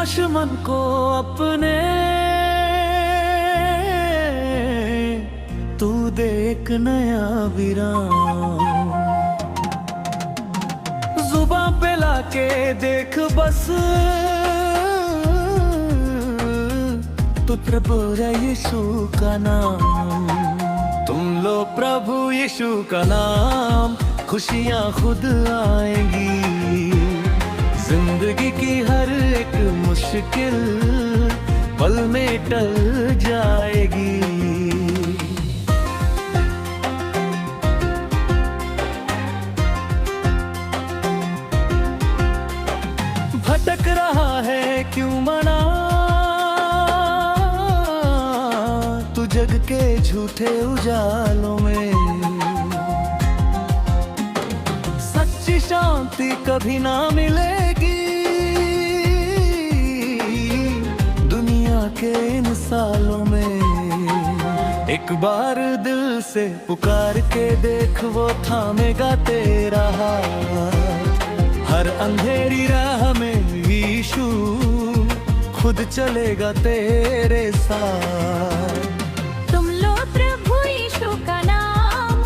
निराश मन को अपने तू दे एक नया विराम। जुबां पे लाके देख बस तू प्रभु यीशु का नाम। तुम लो प्रभु यीशु का नाम, खुशियाँ खुद आएंगी। जिंदगी की हर एक मुश्किल पल में टल जाएगी। भटक रहा है क्यों मना तू जग के झूठे उजालों में। सच्ची शांति कभी ना मिलेगी दुनिया के इन सालों में। एक बार दिल से पुकार के देख, वो थामेगा तेरा हाथ। हर अंधेरी राह में यीशु खुद चलेगा तेरे साथ। तुम लो प्रभु यीशु का नाम,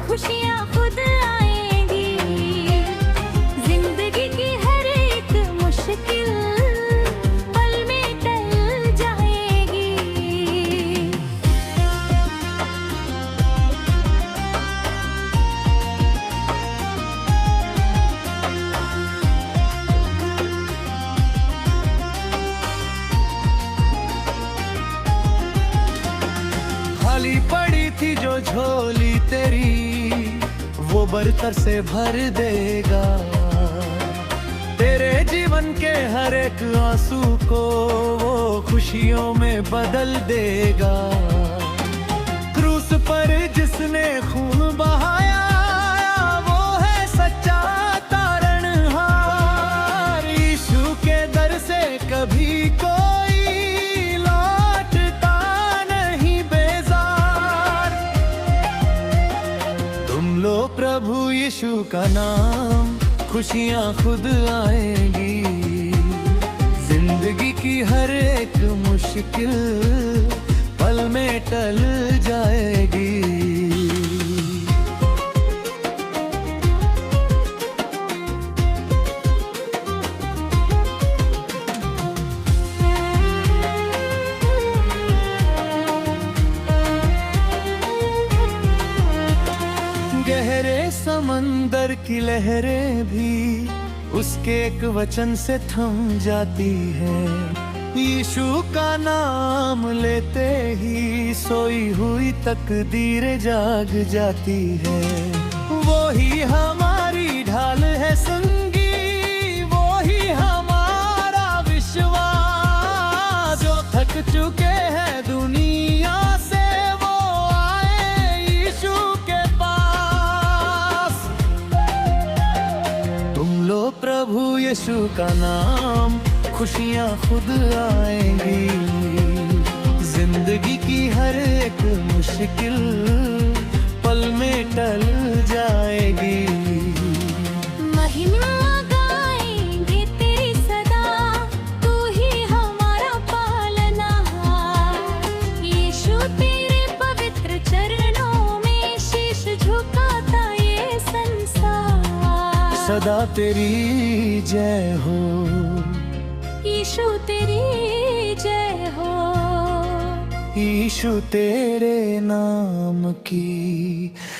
खुशियाँ खुद आएंगी। जिंदगी की हर एक मुश्किल पल में टल जाएगी। खाली पड़ी थी जो झोली तेरी, वो बरतर से भर देगा। तेरे जीवन के हर एक आंसू को वो खुशियों में बदल देगा। क्रूस पर जिसने खून बहाया, वो है सच्चा तारणहार। यीशु के दर से कभी कोई प्रभु यीशु का नाम, खुशियाँ खुद आएंगी। जिंदगी की हर एक मुश्किल पल में टल जाएगी। गहरे समंदर की लहरें भी उसके एक वचन से थम जाती है। यीशु का नाम लेते ही सोई हुई तकदीर जाग जाती है। वो ही हमारी ढाल है संगी, वो ही हमारा विश्वास। जो थक चुके हैं दुनिया से, प्रभु यीशु का नाम, खुशियाँ खुद आएंगी। जिंदगी की हर एक मुश्किल पल में टल जाएगी। महिमा गाएंगे तेरी सदा, तू ही हमारा पालनहार। यीशु तेरे पवित्र चरणों में शीश झुकाता ये संसार। सदा तेरी जय हो यीशु, तेरी जय हो। यीशु तेरे नाम की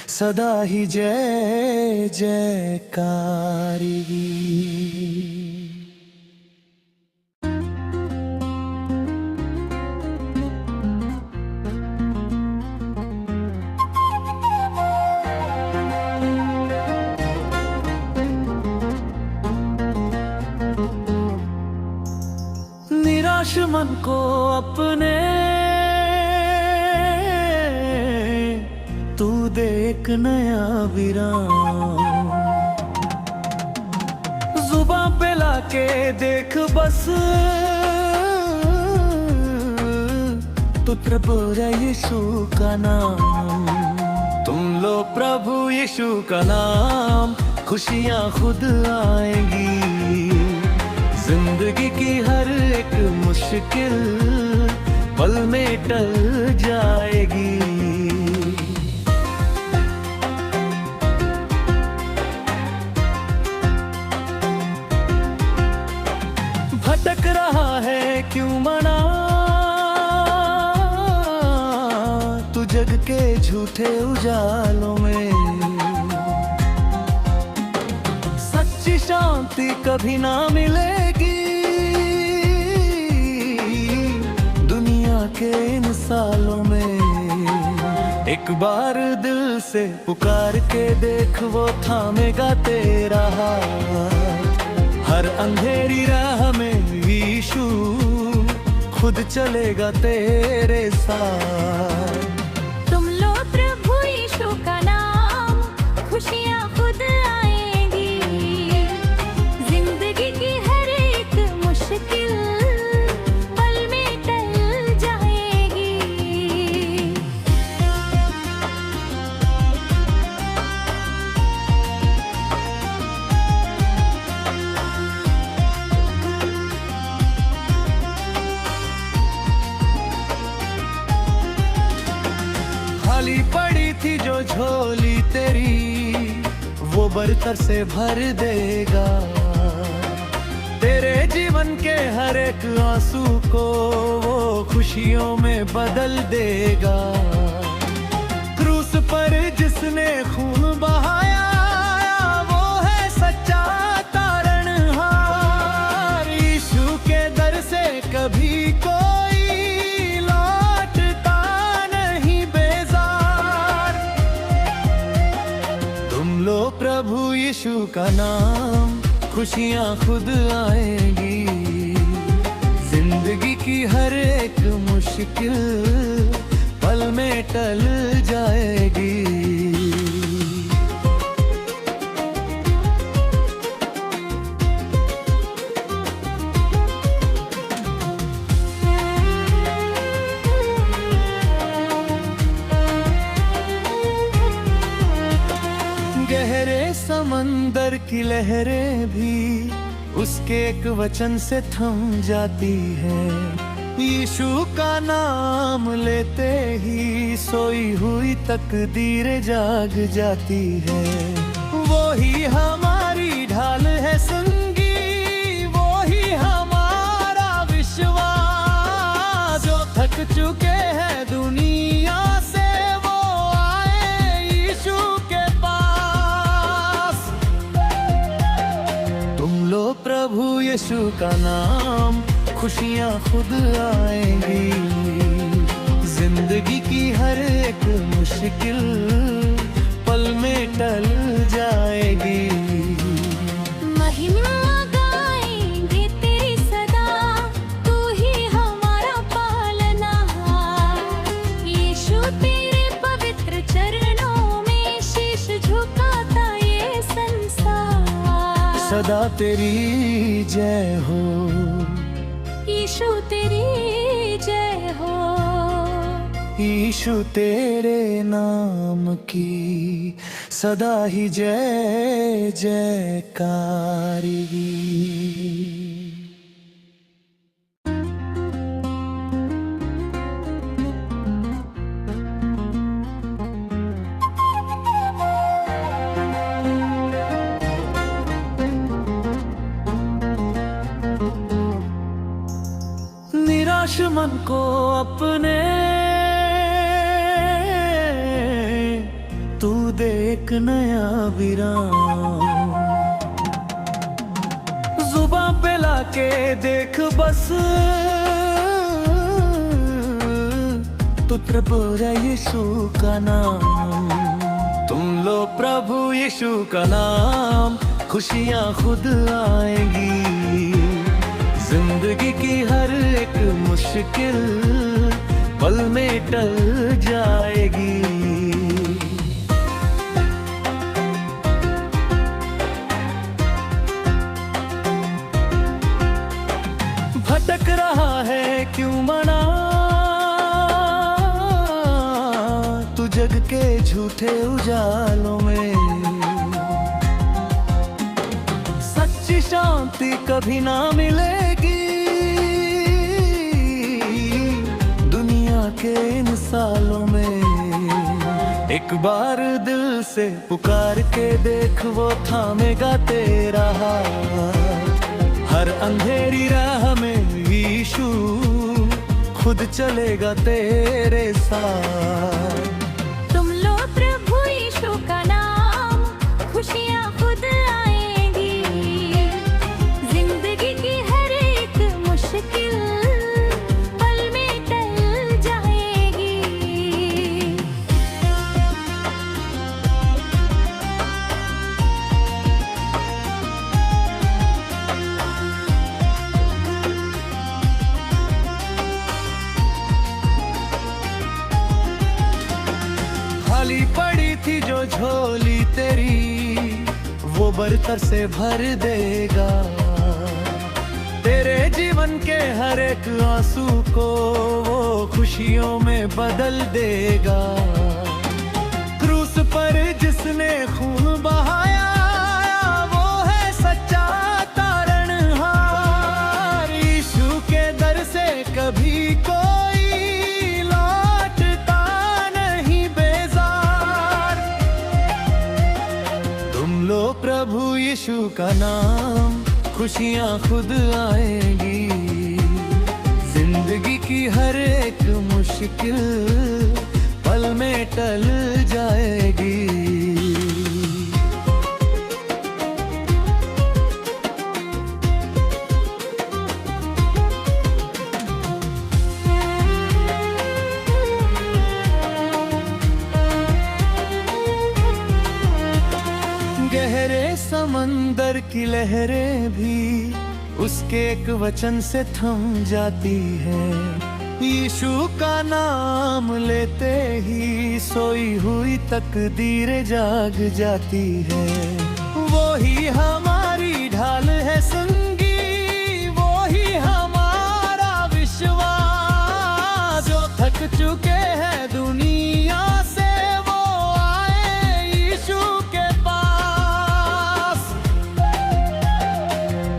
सदा ही जय जयकारी। निराश मन को अपने तू दे एक नया विराम। जुबां पे लाके देख बस तू प्रभु यीशु का नाम। तुम लो प्रभु यीशु का नाम, खुशियाँ खुद आएंगी। जिंदगी की हर एक मुश्किल पल में टल जाएगी। भटक रहा है क्यों मना तू जग के झूठे उजालों में। सच्ची शांति कभी ना मिलेगी दुनिया के इन सालों में। एक बार दिल से पुकार के देख वो थामेगा तेरा हाथ। हर अंधेरी राह में यीशु खुद चलेगा तेरे साथ। तुम लो प्रभु यीशु का नाम, खुशियाँ खुद आएंगी। जिंदगी की हर एक मुश्किल पल में टल जाएगी। खाली पड़ी थी जो झोली तेरी वो बरतर से भर देगा। तेरे जीवन के हर एक आंसू को वो खुशियों में बदल देगा। क्रूस पर जिसने खून बहाया वो है सच्चा तारणहार। यीशु के दर से कभी कोई लो प्रभु यीशु का नाम, खुशियाँ खुद आएंगी। जिंदगी की हर एक मुश्किल पल में टल जाएगी। गहरे समंदर की लहरें भी उसके एक वचन से थम जाती है। यीशु का नाम लेते ही सोई हुई तकदीर जाग जाती है। वो ही हमारी ढाल है संगी, वो ही हमारा विश्वास। जो थक चुके हैं दुनिया से वो आए यीशु के पास। तुम लो प्रभु यीशु का नाम, खुशियाँ खुद आएंगी। जिंदगी की हर एक मुश्किल पल में टल जाएगी। महिमा गाएंगे तेरी सदा, तू ही हमारा पालनहार। यीशु तेरे पवित्र चरणों में शीश झुकाता ये संसार। सदा तेरी जय हो यीशु, तेरी जय हो। यीशु तेरे नाम की सदा ही जय जयकारी। निराश मन को अपने तू दे एक नया विराम। जुबां पे लाके देख बस तू प्रभु यीशु का नाम। तुम लो प्रभु यीशु का नाम, खुशियाँ खुद आएंगी। जिंदगी की हर एक मुश्किल पल में टल जाएगी। भटक रहा है क्यों मना तू जग के झूठे उजालों में। सच्ची शांति शांति कभी ना मिलेगी। दुनिया के इन सालों में एक बार दिल से पुकार के देख, वो थामेगा तेरा हाथ। हर अंधेरी राह में यीशु खुद चलेगा तेरे साथ। तुम लो प्रभु यीशु का नाम, खुशियाँ खुद आएंगी। जिंदगी की हर एक मुश्किल पल में टल जाएगी। खाली पड़ी थी जो झोली तेरी, वो बरतर से भर देगा। तेरे जीवन के हर एक आंसू को वो खुशियों में बदल देगा। क्रूस पर जिसने खून बहाया, वो है सच्चा तारणहार। यीशु के दर से कभी कोई लौटता नहीं बेजार। तुम लो प्रभु यीशु का नाम, खुशियाँ खुद आएंगी। जिंदगी की हर एक मुश्किल पल में टल जाएगी। गहरे समंदर की लहरें भी उसके एक वचन से थम जाती है। यीशु का नाम लेते ही सोई हुई तकदीरें जाग जाती है। वो ही हमारी ढाल है संगी, वो ही हमारा विश्वास। जो थक चुके हैं दुनिया से, वो आए यीशु के पास।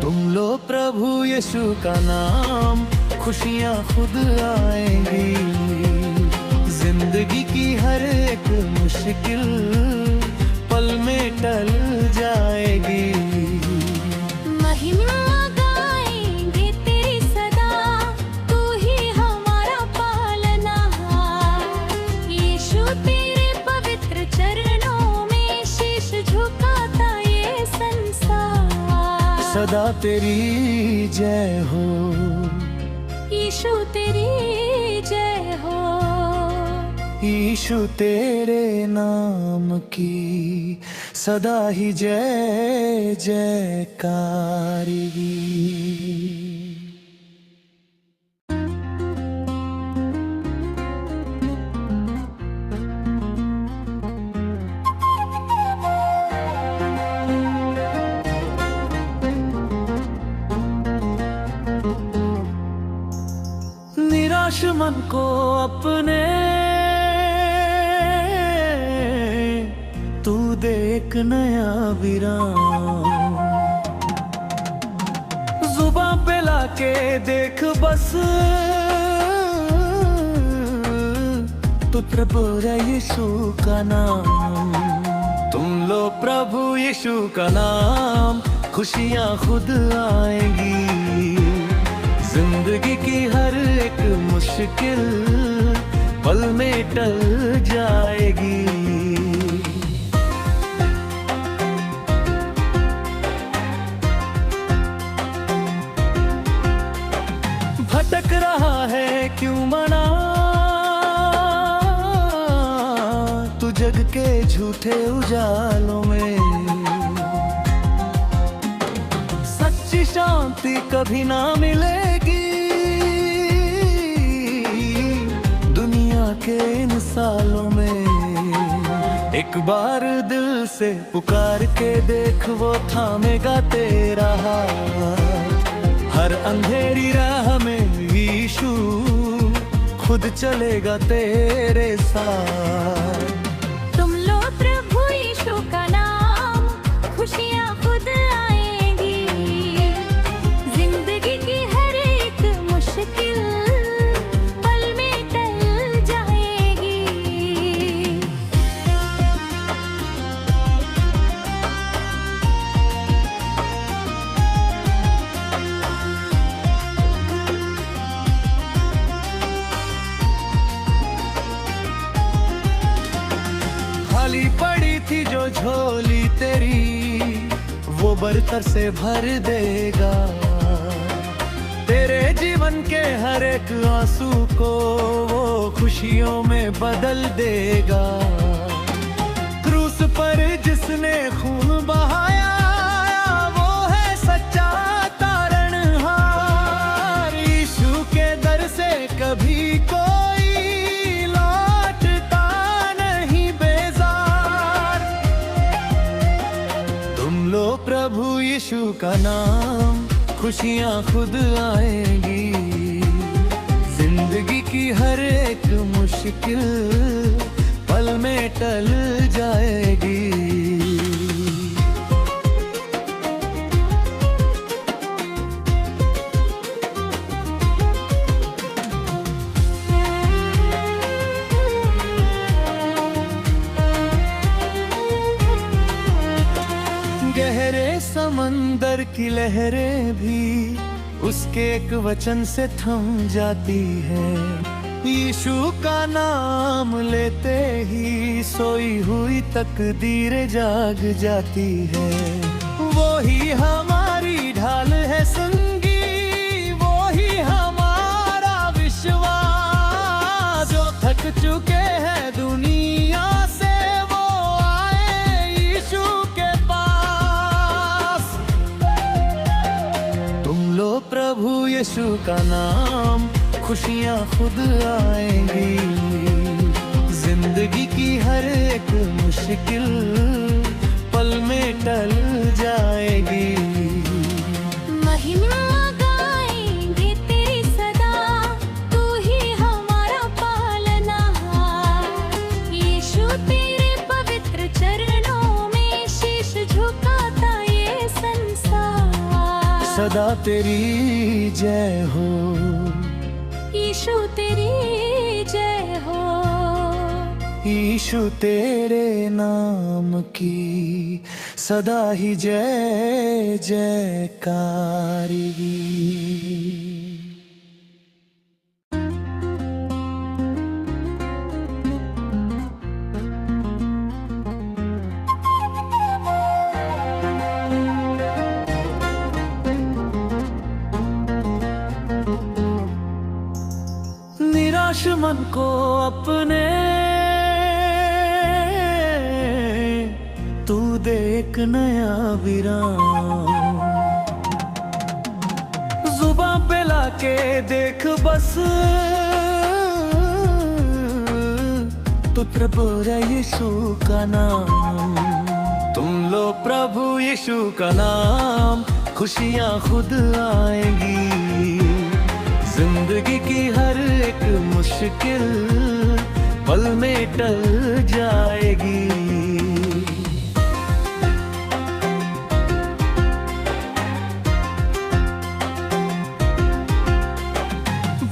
तुम लो प्रभु यीशु का नाम, खुशियाँ खुद आएंगी। जिंदगी की हर एक मुश्किल पल में टल जाएगी। महिमा गाएंगे तेरी सदा, तू ही हमारा पालनहार। यीशु तेरे पवित्र चरणों में शीश झुकाता ये संसार। सदा तेरी जय हो, यीशु तेरी जय हो। यीशु तेरे नाम की सदा ही जय जयकारी। निराश मन को अपने तू दे एक नया विराम। जुबां पे लाके देख बस, तू प्रभु यीशु का नाम। तुम लो प्रभु यीशु का नाम, खुशियाँ खुद आएंगी। जिंदगी की हर एक मुश्किल पल में टल जाएगी। भटक रहा है क्यों मना, तू जग के झूठे उजालों में। सच्ची शांति कभी ना मिलेगी। दुनिया के इन सालों में एक बार दिल से पुकार के देख, वो थामेगा तेरा हाथ। हर अंधेरी राह में यीशु खुद चलेगा तेरे साथ। तुम लो प्रभु यीशु का नाम, खुशियाँ खुद आएंगी। बरतर से भर देगा। तेरे जीवन के हर एक आंसू को वो खुशियों में बदल देगा। क्रूस पर जिसने खून बहाया वो है सच्चा तारणहार। यीशु के दर से कभी कोई लौटता नहीं बेजार। तुम लो प्रभु यीशु का नाम, खुशियाँ खुद आएंगी। जिंदगी की हर एक मुश्किल पल में टल जाएगी। गहरे समंदर की लहरें भी उसके एक वचन से थम जाती है। यीशु का नाम लेते ही सोई हुई तकदीर जाग जाती है। वो ही हमारी ढाल है संगी, वो ही हमारा विश्वास। जो थक चुके हैं दुनिया से वो आए यीशु के पास। तुम लो प्रभु यीशु का नाम, खुशियाँ खुद आएंगी। जिंदगी की हर एक मुश्किल पल में टल जाएगी। महिमा गाएंगे तेरी सदा, तू ही हमारा पालनहार। यीशु तेरे पवित्र चरणों में शीश झुकाता ये संसार। सदा तेरी जय हो यीशु, तेरी जय हो। यीशु तेरे नाम की सदा ही जय जयकारी। निराश मन को अपने तू दे एक नया विराम। जुबां पे लाके देख बस तू प्रभु यीशु का नाम। तुम लो प्रभु यीशु का नाम, खुशियाँ खुद आएंगी। जिंदगी की हर एक मुश्किल पल में टल जाएगी।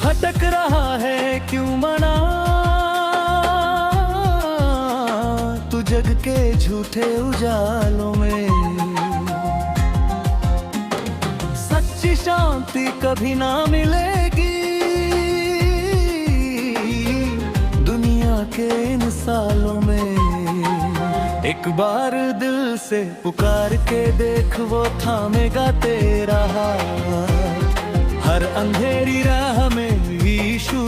भटक रहा है क्यों मना तू जग के झूठे उजालों में। सच्ची शांति कभी ना मिलेगी दुनिया के इन सालों में। एक बार दिल से पुकार के देख, वो थामेगा तेरा हाथ। हर अंधेरी राह में यीशु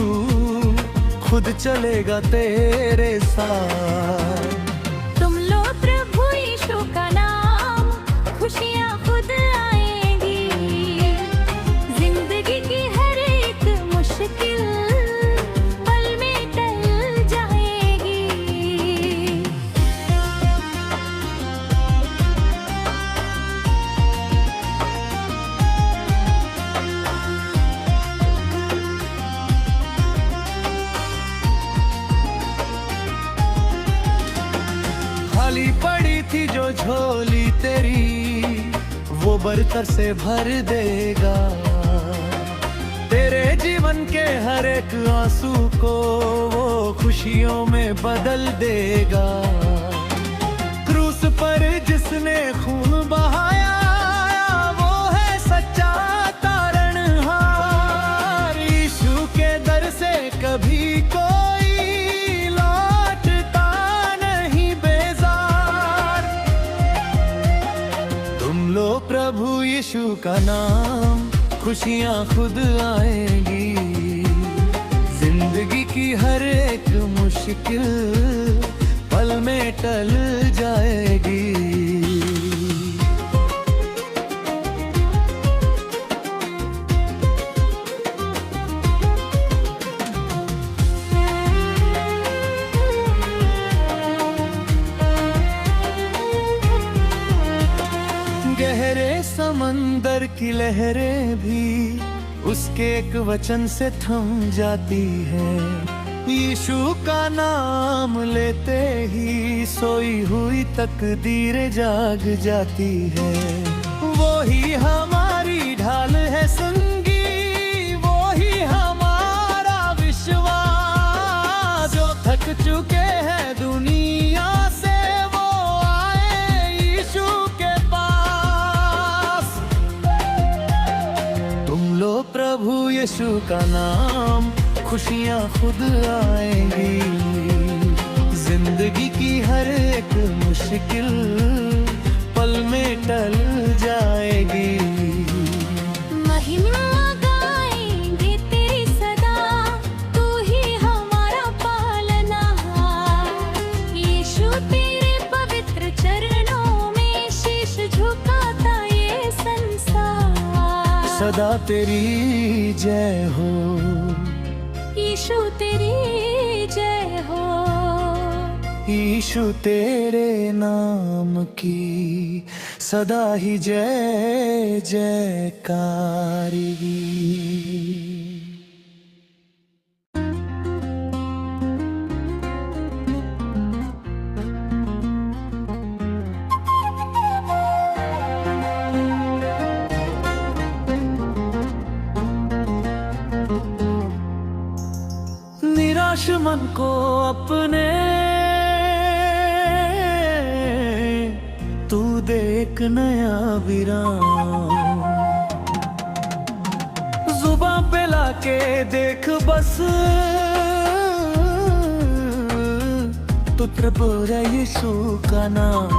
खुद चलेगा तेरे साथ। तुम लो प्रभु यीशु का नाम, खुशियाँ खुद आएंगी। जिंदगी की हर एक मुश्किल पल में टल जाएगी। खाली पड़ी थी जो झोली तेरी, वो बरतर से भर देगा। तेरे जीवन के हर एक आंसू को वो खुशियों में बदल देगा। क्रूस पर जिसने खून बहाया वो है सच्चा तारणहार। यीशु के दर से कभी कोई लौटता नहीं बेजार। तुम लो यीशु का नाम, खुशियाँ खुद आएगी। जिंदगी की हर एक मुश्किल पल में टल जाएगी। गहरे समंदर की लहरें भी उसके एक वचन से थम जाती है। यीशु का नाम लेते ही सोई हुई तकदीरें जाग जाती है। वो ही हमारी ढाल है संगी, वो ही हमारा विश्वास। जो थक चुके हैं दुनिया से वो आए यीशु के पास। तुम लो प्रभु यीशु का नाम, खुशियाँ खुद आएंगी। जिंदगी की हर एक मुश्किल पल में टल जाएगी। महिमा गाएंगे तेरी सदा, तू ही हमारा पालनहार। यीशु तेरे पवित्र चरणों में शीश झुकाता ये संसार। सदा तेरी जय हो यीशु, तेरी जय हो। यीशु तेरे नाम की सदा ही जय जयकारी। निराश मन को अपने तू दे एक नया विराम। जुबां पे लाके देख बस तू प्रभु यीशु का नाम।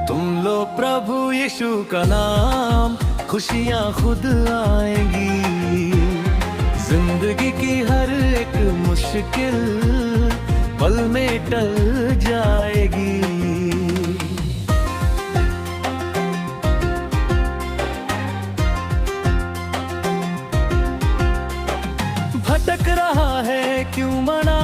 तुम लो प्रभु यीशु का नाम, खुशियाँ खुद आएंगी। जिंदगी की हर एक मुश्किल पल में टल जाएगी। भटक रहा है क्यों मना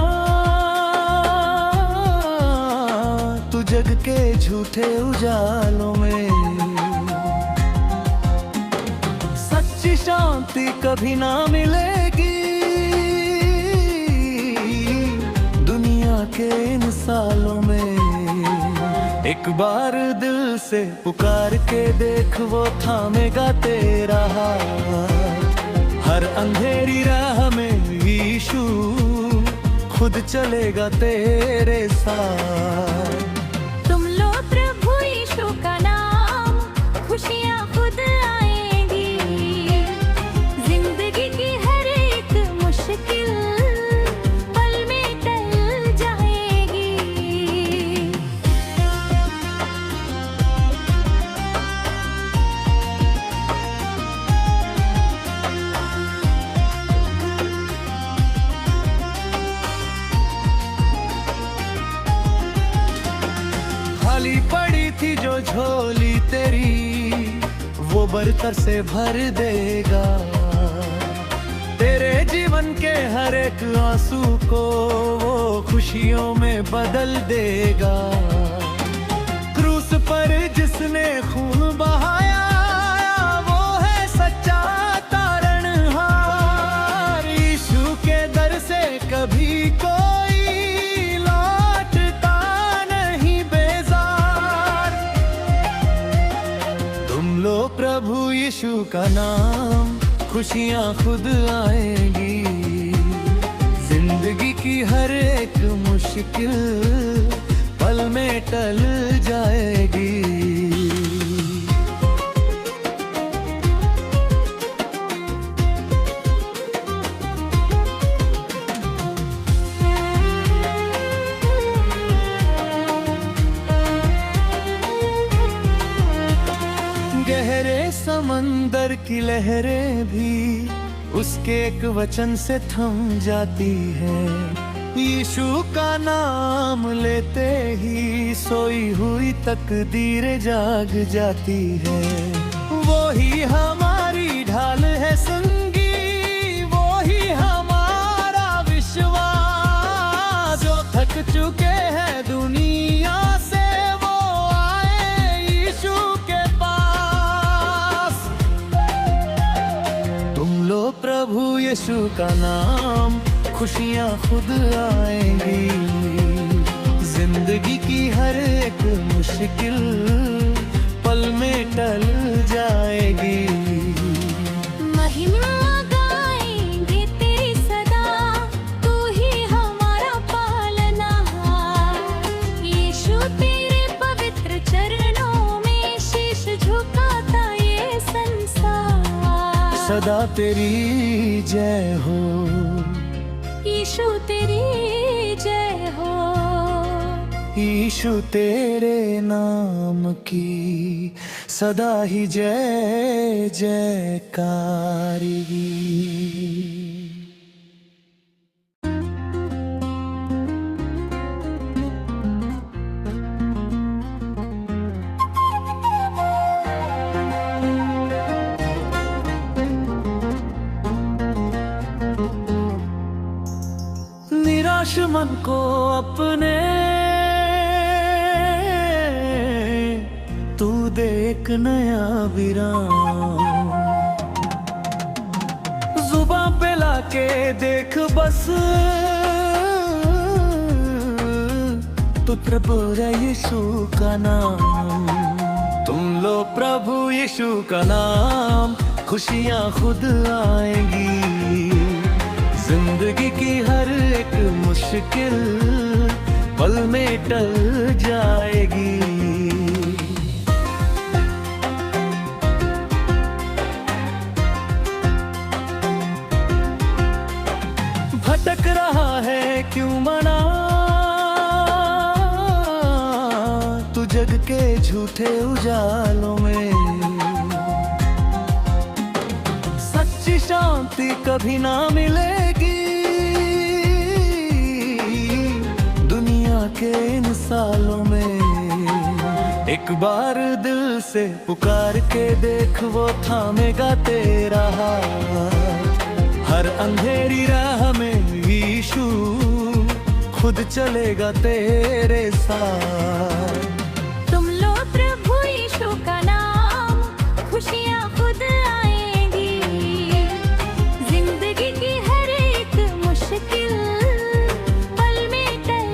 तू जग के झूठे उजालों में। सच्ची शांति कभी ना मिलेगी दुनिया के इन सालों में। एक बार दिल से पुकार के देख, वो थामेगा तेरा हाथ। हर अंधेरी राह में यीशु खुद चलेगा तेरे साथ। तुम लो प्रभु यीशु का नाम, खुशियाँ खुद आएंगी। जिंदगी की हर एक मुश्किल पल में टल जाएगी। खाली पड़ी थी जो झोली तेरी, वो बरतर से भर देगा। तेरे जीवन के हर एक आंसू को वो खुशियों में बदल देगा। क्रूस पर जिसने खून बहाया, वो है सच्चा तारणहार। यीशु के दर से कभी कोई लौटता नहीं बेजार। तुम लो प्रभु यीशु का नाम, खुशियाँ खुद आएंगी। जिंदगी की हर एक मुश्किल पल में टल जाएगी। गहरे की लहरें भी उसके एक वचन से थम जाती है। यीशु का नाम लेते ही सोई हुई तकदीरें जाग जाती है। वो ही हमारी ढाल है संगी, वो ही हमारा विश्वास। जो थक चुके हैं दुनिया से वो आए यीशु के पास। तुम लो प्रभु यीशु का नाम, खुशियाँ खुद आएंगी। जिंदगी की हर एक मुश्किल पल में टल जाएगी। महिमा गाएंगे तेरी सदा, तू ही हमारा पालनहार। यीशु तेरे पवित्र चरणों में शीश झुकाता ये संसार। सदा तेरी जय हो यीशु तेरी जय हो। यीशु तेरे नाम की सदा ही जय जयकारी। निराश मन को अपने तू दे एक नया विराम। जुबां पे लाके देख बस तू प्रभु है यीशु का नाम। तुम लो प्रभु यीशु का नाम, खुशियाँ खुद आएंगी। जिंदगी की हर एक मुश्किल पल में टल जाएगी। भटक रहा है क्यों मना तू जग के झूठे उजालों में। सच्ची शांति कभी ना मिलेगी दुनिया के इन सालों में। एक बार दिल से पुकार के देख, वो थामेगा तेरा हाथ। हर अंधेरी राह में यीशु खुद चलेगा तेरे साथ। तुम लो प्रभु यीशु का नाम, खुशियाँ खुद आएंगी। जिंदगी की हर एक मुश्किल पल में टल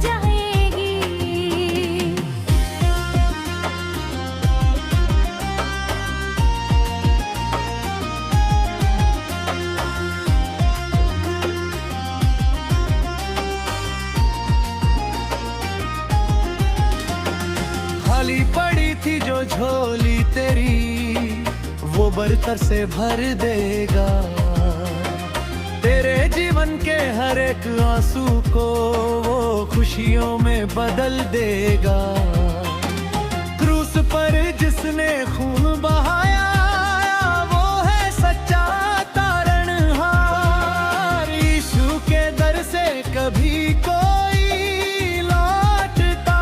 जाएगी। खाली पड़ी थी जो झोली तेरी, वो बरतर से भर देगा। तेरे जीवन के हर एक आंसू को वो खुशियों में बदल देगा। क्रूस पर जिसने खून बहाया, वो है सच्चा तारणहार। यीशु के दर से कभी कोई लौटता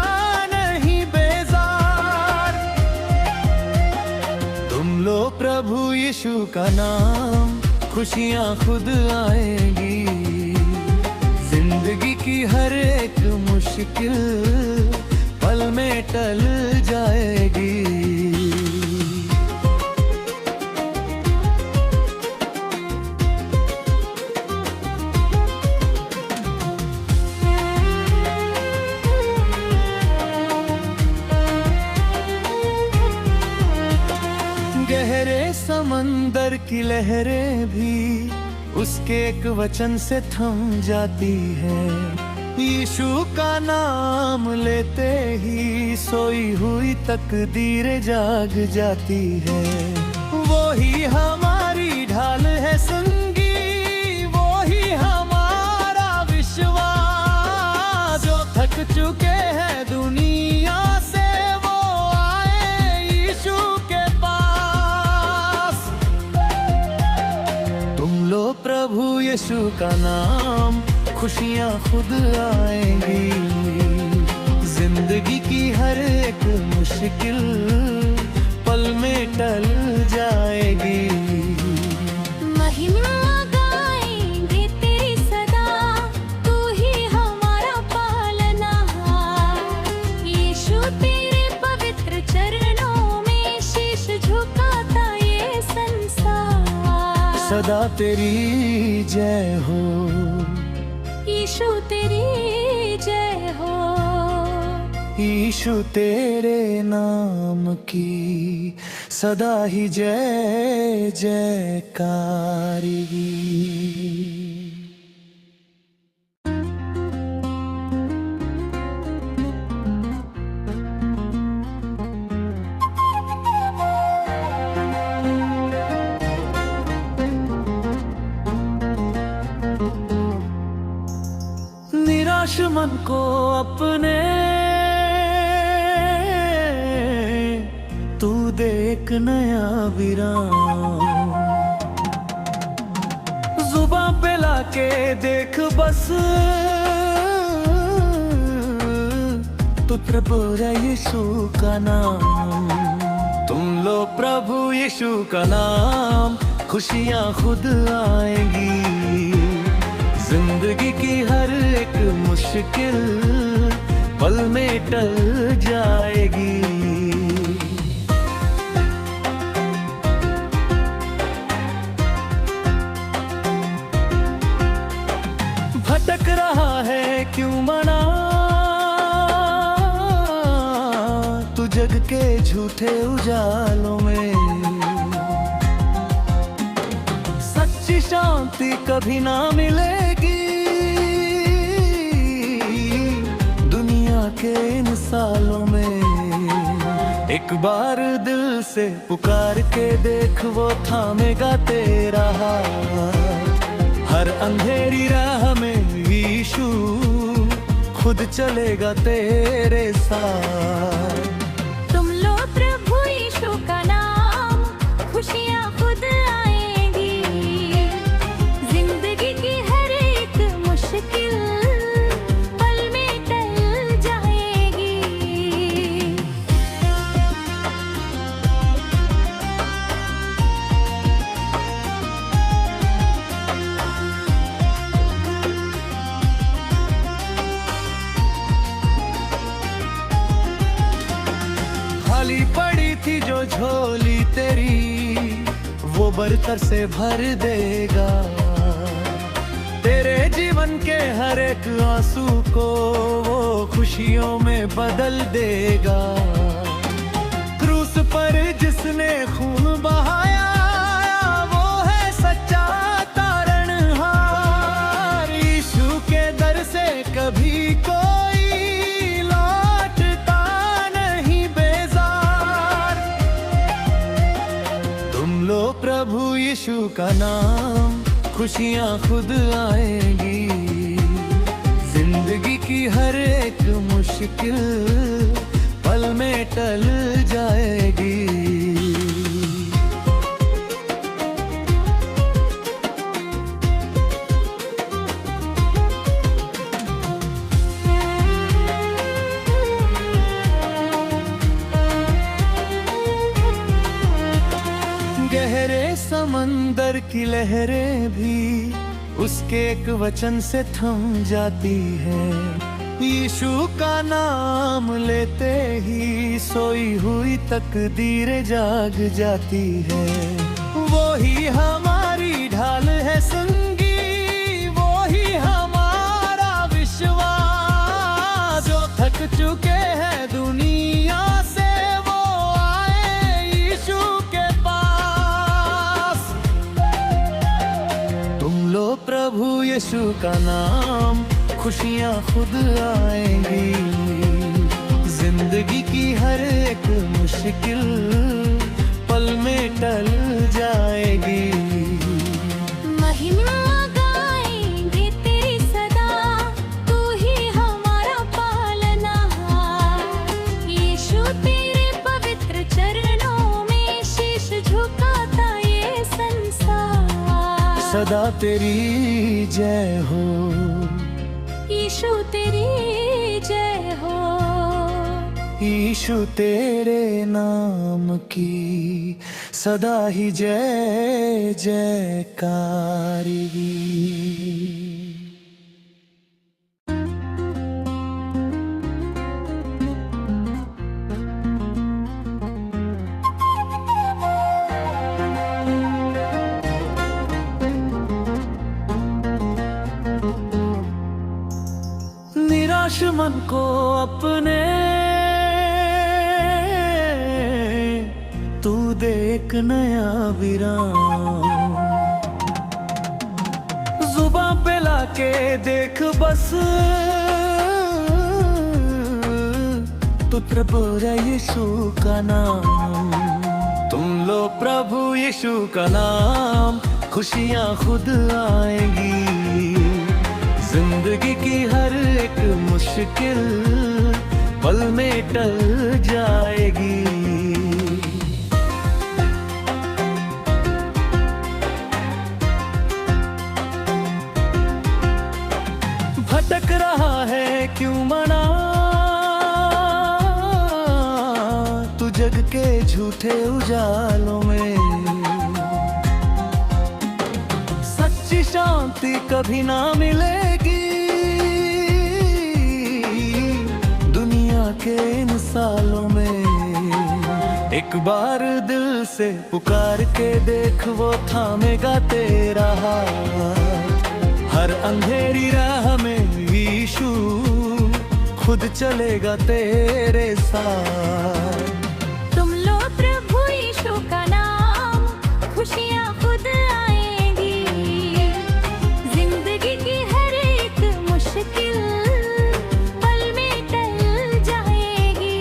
नहीं बेजार। तुम लो प्रभु यीशु का नाम, खुशियाँ खुद आएंगी। जिंदगी की हर एक मुश्किल पल में टल जाएगी। गहरे समंदर की लहरें भी उसके एक वचन से थम जाती है। यीशु का नाम लेते ही सोई हुई तकदीरें जाग जाती है। वो ही हमारी ढाल है संगी, वो ही हमारा विश्वास। जो थक चुके हैं दुनिया से वो आए यीशु के पास। लो प्रभु यीशु का नाम, खुशियाँ खुद आएंगी। जिंदगी की हर एक मुश्किल पल में टल जाएगी। महिमा गाएंगे तेरी सदा, तू ही हमारा पालनहार। यीशु तेरे पवित्र चरणों में शीश झुकाता ये संसार। सदा तेरी जय हो, यीशु तेरी जय हो। यीशु तेरे नाम की सदा ही जय जयकारी। निराश मन को अपने तू दे एक नया विराम। जुबां पे लाके देख बस तू प्रभु यीशु का नाम। तुम लो प्रभु यीशु का नाम, खुशियाँ खुद आएंगी। जिंदगी की हर एक मुश्किल पल में टल जाएगी। भटक रहा है क्यों मना, तू जग के झूठे उजालों में। सच्ची शांति कभी ना मिलेगी दुनिया के इन सालों में। एक बार दिल से पुकार के देख, वो थामेगा तेरा हाथ। हर अंधेरी राह में यीशु खुद चलेगा तेरे साथ। तुम लो प्रभु यीशु का नाम, खुशियाँ खुद आएंगी। जिंदगी की हर एक मुश्किल पल में टल जाएगी। खाली पड़ी थी जो झोली तेरी, वो बरतर से भर देगा। तेरे जीवन के हर एक आंसू को वो खुशियों में बदल देगा। क्रूस पर जिसने खून बहाया, वो है सच्चा तारणहार। यीशु के दर से कभी कोई प्रभु यीशु का नाम, खुशियाँ खुद आएंगी। जिंदगी की हर एक मुश्किल पल में टल जाएगी। गहरे समंदर की लहरें भी उसके एक वचन से थम जाती है। यीशु का नाम लेते ही सोई हुई तकदीरें जाग जाती है। वो ही हमारी ढाल है संगी, वो ही हमारा विश्वास। जो थक चुके हैं दुनिया से, वो आए यीशु के पास। तुम लो प्रभु यीशु का नाम, खुशियाँ खुद आएंगी। जिंदगी की हर एक मुश्किल पल में टल जाएगी। महिमा गाएंगे तेरी सदा, तू ही हमारा पालनहार। यीशु तेरे पवित्र चरणों में शीश झुकाता ये संसार। सदा तेरी जय हो। यीशु तेरी जय हो। यीशु तेरे नाम की सदा ही जय जयकारिगी। निराश मन को अपने तू दे एक नया विराम। जुबां पे लाके देख बस तू प्रभु यीशु का नाम। तुम लो प्रभु यीशु का नाम, खुशियाँ खुद आएंगी। जिंदगी की हर एक मुश्किल पल में टल जाएगी। भटक रहा है क्यों मना, तू जग के झूठे उजालों में। सच्ची शांति कभी ना मिलेगी दुनिया के इन सालों में। एक बार दिल से पुकार के देख, वो थामेगा तेरा हाथ। हर अंधेरी राह में यीशु खुद चलेगा तेरे साथ। तुम लो प्रभु यीशु का नाम, खुशियाँ खुद आएंगी। जिंदगी की हर एक मुश्किल पल में टल जाएगी।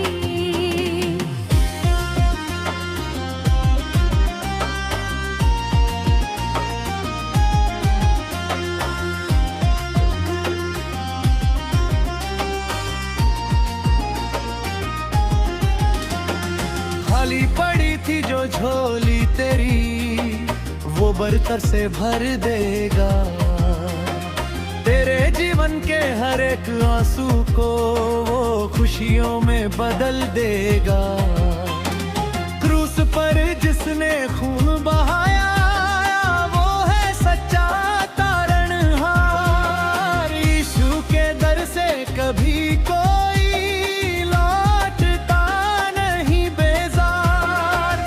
खाली पड़ी थी जो झोली तेरी, वो बरतर से भर देगा। तेरे जीवन के हर एक आंसू को वो खुशियों में बदल देगा। क्रूस पर जिसने खून बहाया, वो है सच्चा तारणहार। यीशु के दर से कभी कोई लौटता नहीं बेजार।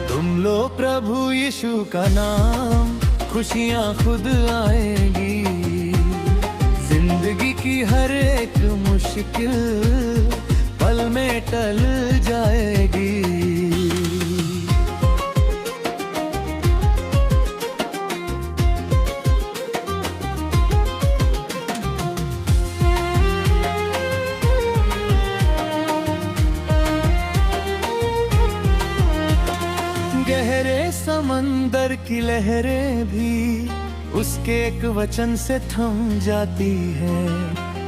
तुम लो प्रभु यीशु का नाम, खुशियाँ खुद आएंगी। जिंदगी की हर एक मुश्किल पल में टल जाएगी। गहरे समंदर की लहरें भी उसके एक वचन से थम जाती है।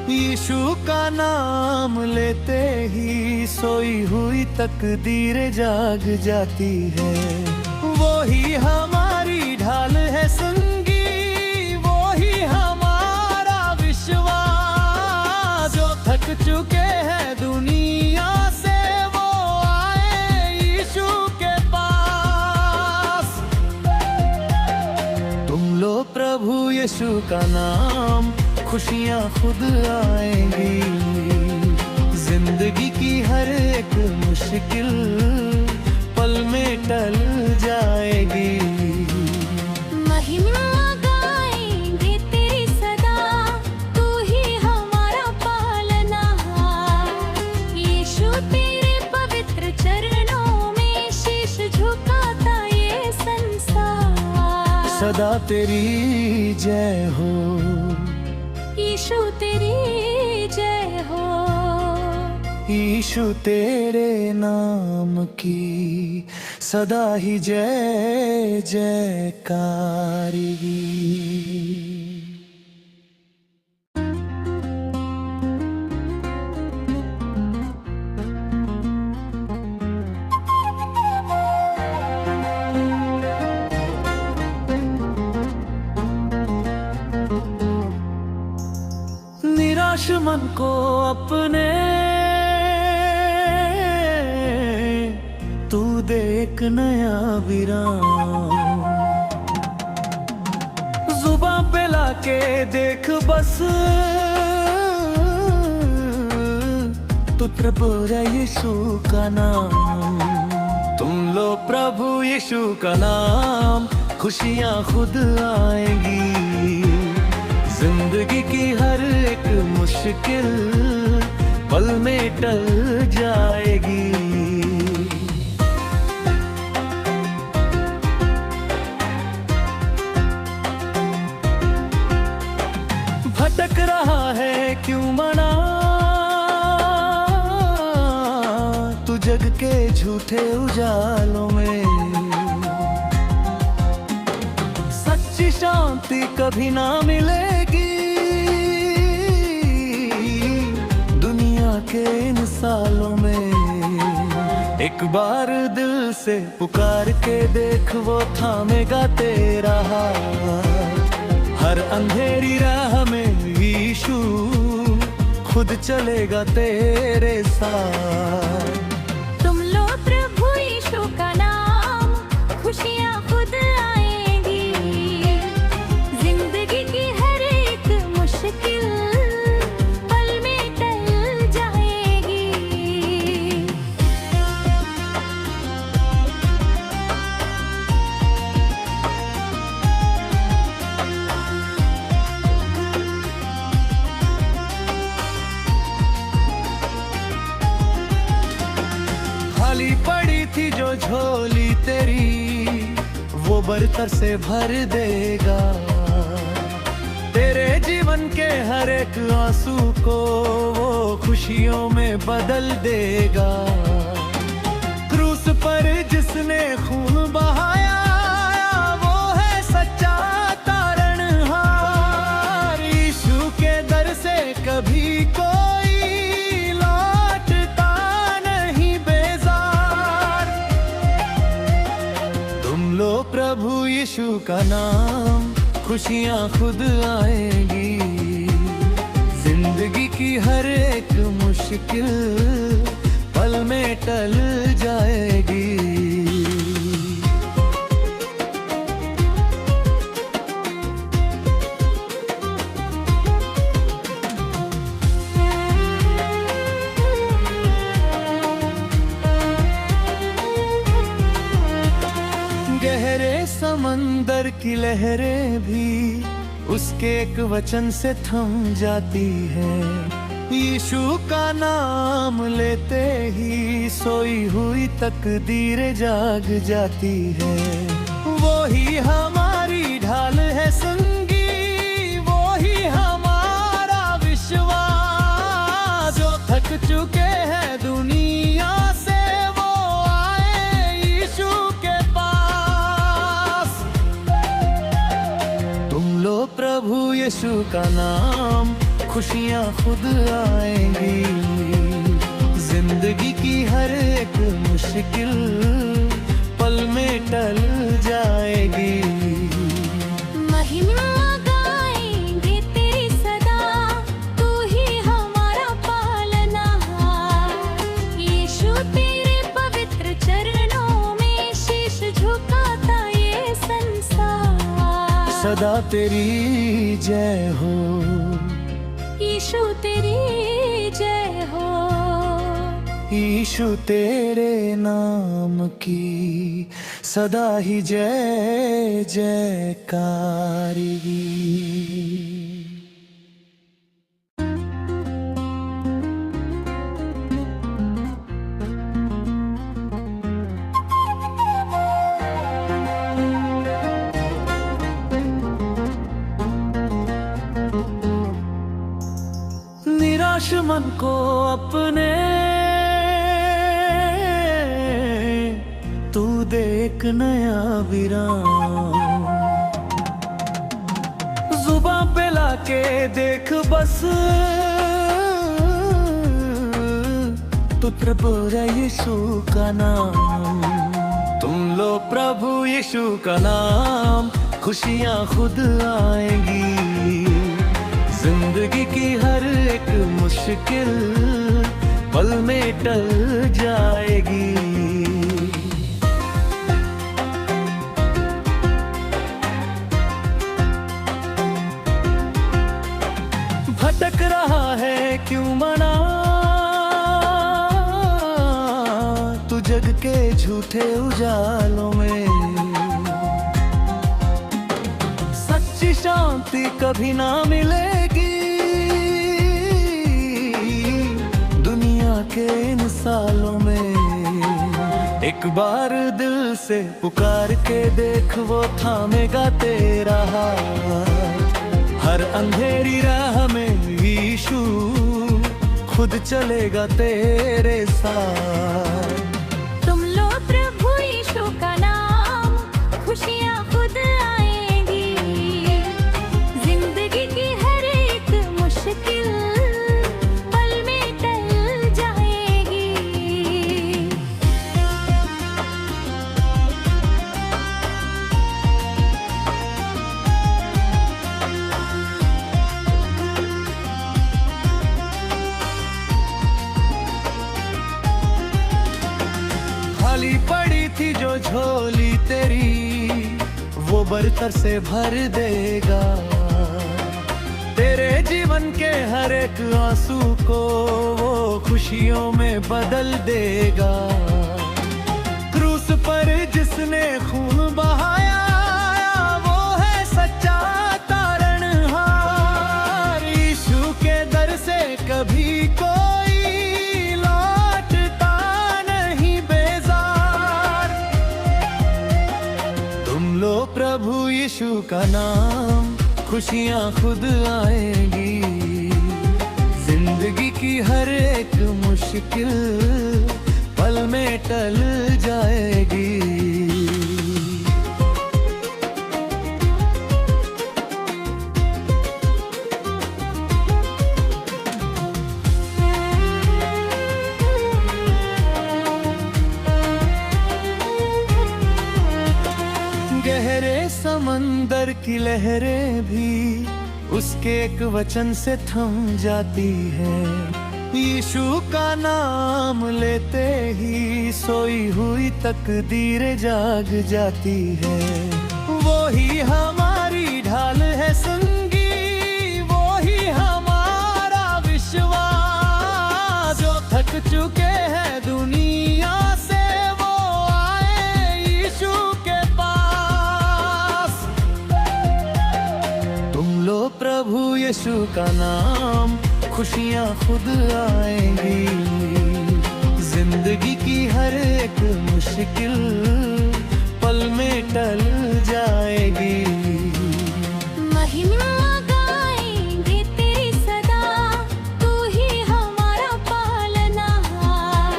यीशु का नाम लेते ही सोई हुई तकदीरें जाग जाती है। वो ही हमारी ढाल है संगी, वो ही हमारा विश्वास। जो थक चुके हैं दुनिया से, वो आए यीशु के पास। तुम लो प्रभु यीशु का नाम, खुशियाँ खुद आएंगी। जिंदगी की हर एक मुश्किल पल में टल जाएगी। महिमा गाएंगे तेरी सदा, तू ही हमारा पालनहार। यीशु तेरे पवित्र चरणों में शीश झुकाता ये संसार। सदा तेरी जय हो। यीशु तेरी जय हो। यीशु तेरे नाम की सदा ही जय जयकारिगी। निराश मन को अपने तू देख नया विराम, जुबां पे लाके देख बस तू प्रभु यीशु का नाम। तुम लो प्रभु यीशु का नाम, खुशियाँ खुद आएंगी। जिंदगी की हर एक मुश्किल पल में टल जाएगी। भटक रहा है क्यों मना तू जग के झूठे उजालों में, सच्ची शांति कभी ना मिलेगी दुनिया के इन सालों में। एक बार दिल से पुकार के देख वो थामेगा तेरा हाथ, हर अंधेरी राह में यीशु खुद चलेगा तेरे साथ। तुम लो प्रभु यीशु का नाम, खुशियाँ खुद आएंगी। जिंदगी की हर एक मुश्किल पल में टल जाएगी। खाली पड़ी थी जो झोली तेरी वो बरतर से भर देगा। तेरे जीवन के हर एक आंसू को वो खुशियों में बदल देगा। क्रूस पर जिसने खून बहाया वो है सच्चा तारणहार। यीशु के दर से कभी कोई प्रभु यीशु का नाम, खुशियाँ खुद आएंगी। जिंदगी की हर एक मुश्किल पल में टल जाएगी। गहरे समंदर की लहरें भी उसके एक वचन से थम जाती है। यीशु का नाम लेते ही सोई हुई तकदीरें जाग जाती है। वो ही हमारी ढाल है संगी, वो ही हमारा विश्वास। जो थक चुके हैं दुनिया से वो आए यीशु के पास। तुम लो प्रभु यीशु का नाम, खुशियाँ खुद आएंगी। जिंदगी की हर एक मुश्किल पल में टल जाएगी। महिमा गाएंगे तेरी सदा, तू ही हमारा पालनहार। यीशु तेरे पवित्र चरणों में शीश झुकाता ये संसार। सदा तेरी जय हो यीशु, तेरी जय हो। यीशु तेरे नाम की सदा ही जय जयकारी। निराश मन को अपने तू देख नया विराम। जुबां पे लाके देख बस तू प्रभु यीशु का नाम। तुम लो प्रभु यीशु का नाम, खुशियाँ खुद आएंगी। जिंदगी की हर एक मुश्किल पल में टल जाएगी। भटक रहा है क्यों मना तू जग के झूठे उजालों में। सच्ची शांति कभी ना मिलेगी दुनिया के इन सालों में। एक बार दिल से पुकार के देख वो थामेगा तेरा हाथ। हर अंधेरी राह में यीशु खुद चलेगा तेरे साथ। तुम लो प्रभु यीशु का नाम, खुशियाँ खुद आएंगी। जिंदगी की हर एक मुश्किल पल में टल जाएगी। खाली पड़ी थी जो झोली तेरी वो बरतर से भर देगा। तेरे जीवन के हर एक आंसू को वो खुशियों में बदल देगा। क्रूस पर जिसने खून बहाया वो है सच्चा तारणहार। यीशु के दर से कभी कोई लौटता नहीं बेजार। तुम लो प्रभु यीशु का नाम, खुशियाँ खुद आएंगी। जिंदगी की हर एक मुश्किल पल में टल जाएगी। गहरे समंदर की लहरें भी उसके एक वचन से थम जाती है। यीशु का नाम लेते ही सोई हुई तकदीरें जाग जाती है। वो ही हमारी ढाल है संगी, वो ही हमारा विश्वास। जो थक चुके हैं दुनिया से वो आए यीशु के पास। तुम लो प्रभु यीशु का नाम, खुशियाँ खुद आएंगी। जिंदगी की हर एक मुश्किल पल में टल जाएगी। महिमा गाएंगे तेरी सदा, तू ही हमारा पालनहार।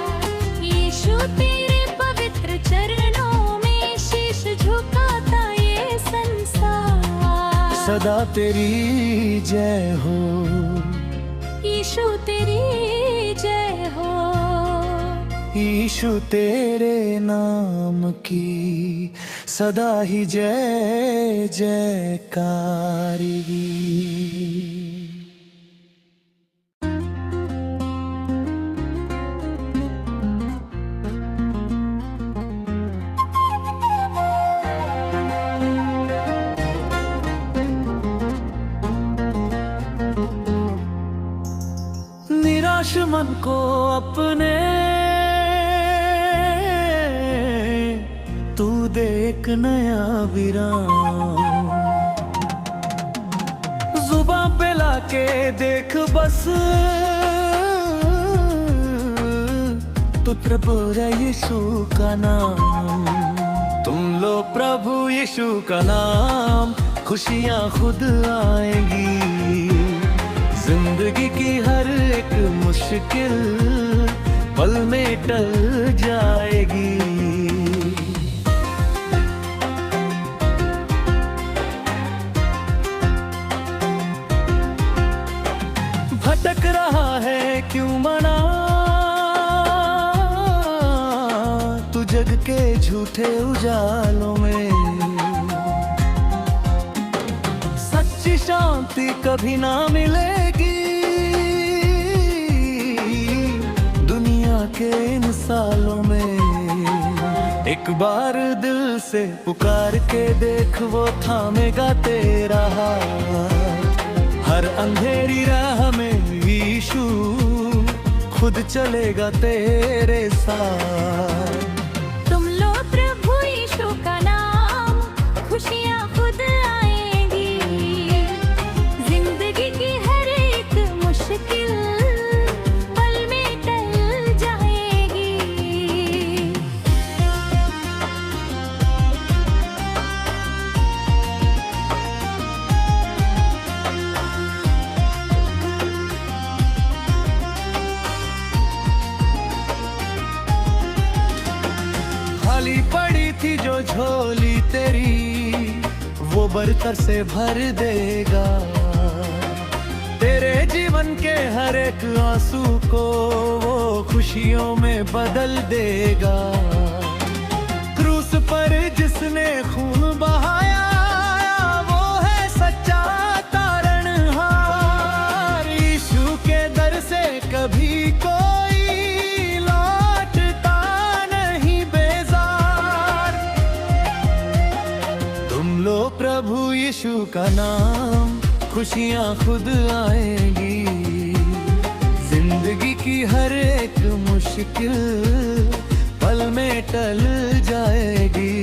यीशु तेरे पवित्र चरणों में शीश झुकाता ये संसार। सदा तेरी जय हो यीशु तेरी जय हो। यीशु तेरे नाम की सदा ही जय जयकारी। निराश मन को अपने तू दे एक नया विराम। जुबां पे लाके देख बस तू प्रभु यीशु का नाम। तुम लो प्रभु यीशु का नाम, खुशियाँ खुद आएंगी। जिंदगी की हर एक मुश्किल पल में टल जाएगी। भटक रहा है क्यों मना तू जग के झूठे उजालों में। सच्ची सच्ची शांति कभी ना मिलेगी। दुनिया के इन सालों में एक बार दिल से पुकार के देख, वो थामेगा तेरा हाथ। हर अंधेरी राह में यीशु खुद चलेगा तेरे साथ। तुम लो प्रभु यीशु का नाम, खुशियाँ खुद आएंगी। जिंदगी की हर एक मुश्किल पल में टल जाएगी। खाली पड़ी थी जो झोली तेरी, वो बरतर से भर देगा। तेरे जीवन के हर एक आंसू को वो खुशियों में बदल देगा। क्रूस पर जिसने खून बहाया, वो है सच्चा तारणहार। यीशु के दर से कभी कोई प्रभु यीशु का नाम, खुशियाँ खुद आएंगी। जिंदगी की हर एक मुश्किल पल में टल जाएगी।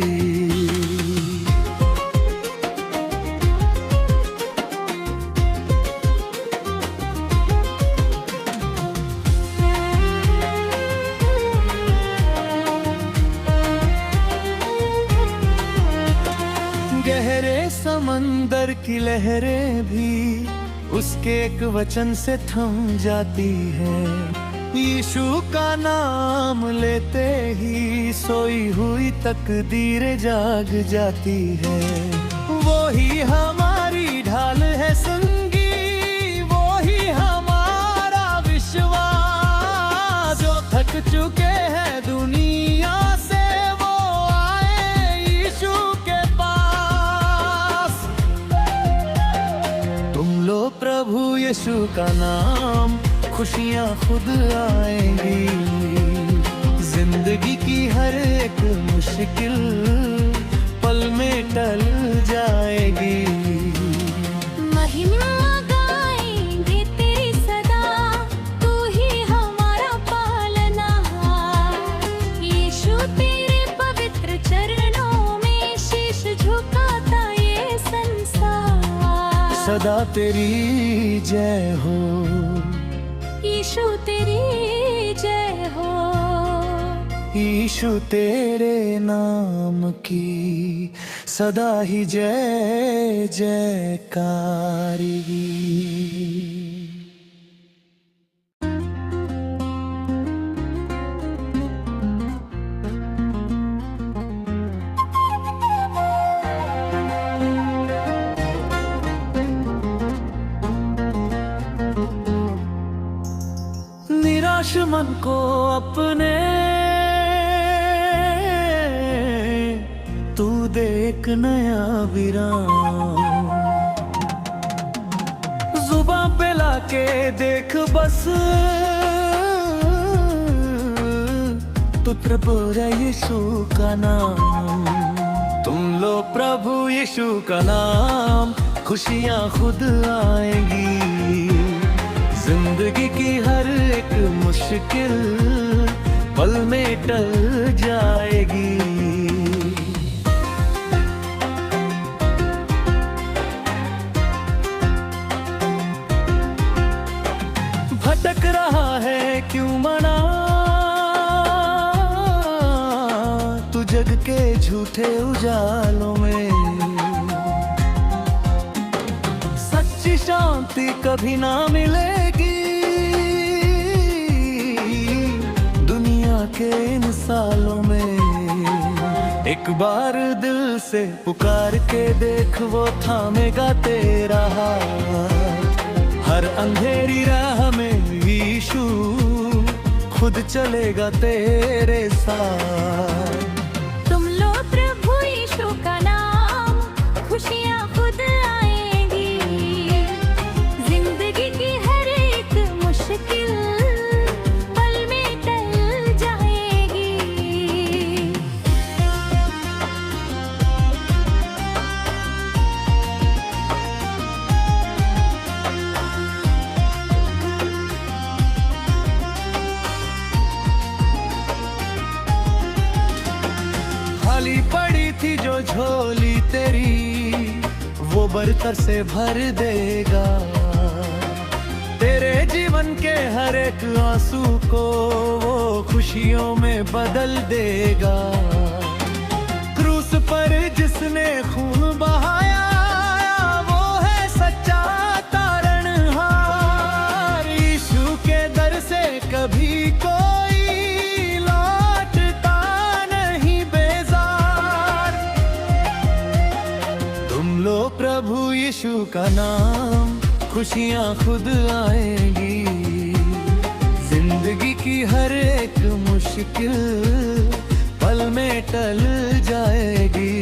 गहरे समंदर की लहरें भी उसके एक वचन से थम जाती है। यीशु का नाम लेते ही सोई हुई तकदीर जाग जाती है। वो ही हमारी ढाल है संगी, वो ही हमारा विश्वास। जो थक चुके हैं दुनिया से, प्रभु यीशु का नाम, खुशियाँ खुद आएंगी। जिंदगी की हर एक मुश्किल पल में टल जाएगी। महिमा गाएंगे तेरी सदा, तू ही हमारा पालनहार। यीशु तेरे पवित्र चरणों में शीश झुकाता ये संसार। सदा तेरी जय हो यीशु, तेरी जय हो। यीशु तेरे नाम की सदा ही जय जयकारी। निराश मन को अपने तू दे एक नया विराम। जुबां पे लाके देख बस, तू प्रभु यीशु का नाम। तुम लो प्रभु यीशु का नाम, खुशियाँ खुद आएंगी। जिंदगी की हर एक मुश्किल पल में टल जाएगी। भटक रहा है क्यों मना, तू जग के झूठे उजालों में। सच्ची शांति कभी ना मिलेगी। दुनिया के इन सालों में एक बार दिल से पुकार के देख, वो थामेगा तेरा हाथ। हर अंधेरी राह में यीशु खुद चलेगा तेरे साथ। तुम लो प्रभु यीशु का नाम, खुशियाँ खुद आएंगी। बरतर से भर देगा। तेरे जीवन के हर एक आंसू को वो खुशियों में बदल देगा। क्रूस पर जिसने खून बहाया वो है सच्चा तारणहार। यीशु के दर से कभी कोई लौटता नहीं बेजार। तुम लो प्रभु यीशु का नाम, खुशियाँ खुद आएंगी। जिंदगी की हर एक मुश्किल पल में टल जाएगी।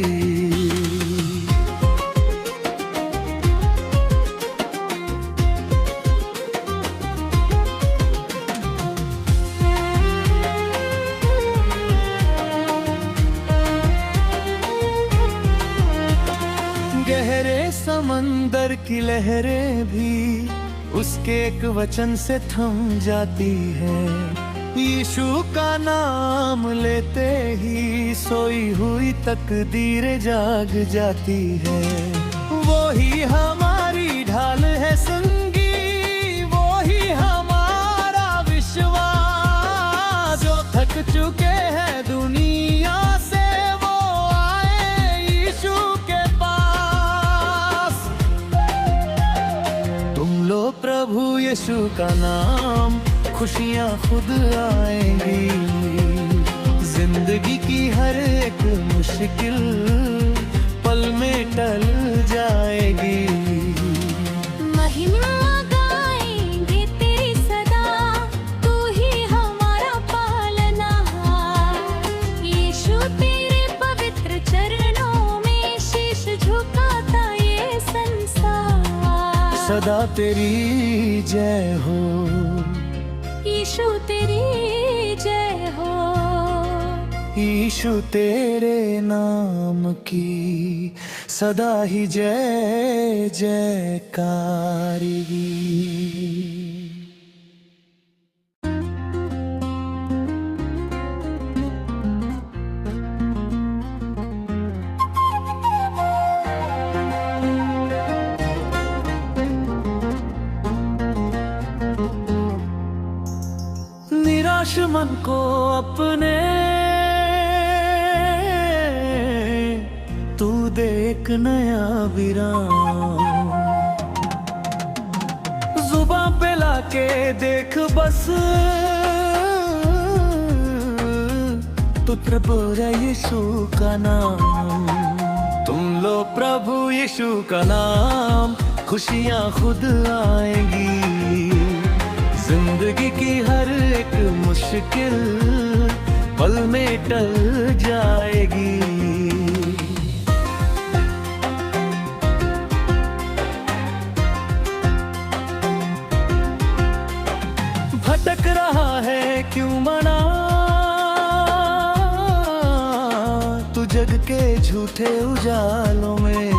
गहरे समंदर की लहरें भी उसके एक वचन से थम जाती है। यीशु का नाम लेते ही सोई हुई तकदीरें जाग जाती है। वो ही हमारी ढाल है संगी, वो ही हमारा विश्वास। जो थक चुके हैं दुनिया से वो आए यीशु के पास। तुम लो प्रभु यीशु का नाम, खुशियाँ खुद आएंगी। जिंदगी की हर एक मुश्किल पल में टल जाएगी। महिमा गाएंगे तेरी सदा, तू ही हमारा पालनहार। यीशु तेरे पवित्र चरणों में शीश झुकाता ये संसार। सदा तेरी जय हो यीशु, तेरी जय हो। यीशु तेरे नाम की सदा ही जय जयकारी। निराश मन को अपने तू दे एक नया विराम। जुबां पे लाके देख बस तू प्रभु है यीशु का नाम। तुम लो प्रभु यीशु का नाम, खुशियाँ खुद आएंगी। जिंदगी की हर एक मुश्किल पल में टल जाएगी। भटक रहा है क्यों मना तू जग के झूठे उजालों में।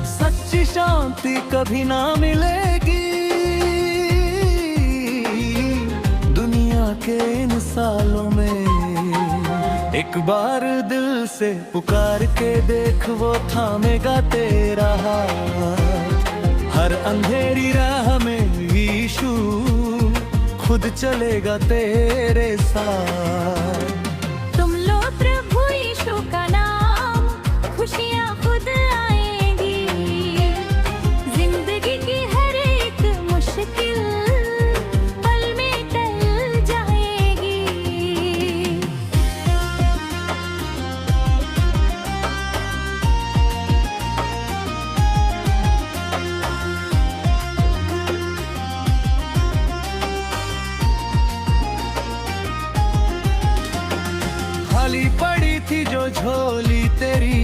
सच्ची शांति कभी ना मिलेगी दुनिया के इन सालों में। एक बार दिल से पुकार के देख, वो थामेगा तेरा हाथ। हर अंधेरी राह में यीशु खुद चलेगा तेरे साथ। तुम लो प्रभु यीशु का नाम, खुशियाँ खुद आएंगी। जिंदगी की हर एक मुश्किल पल में टल जाएगी। खाली पड़ी थी जो झोली तेरी,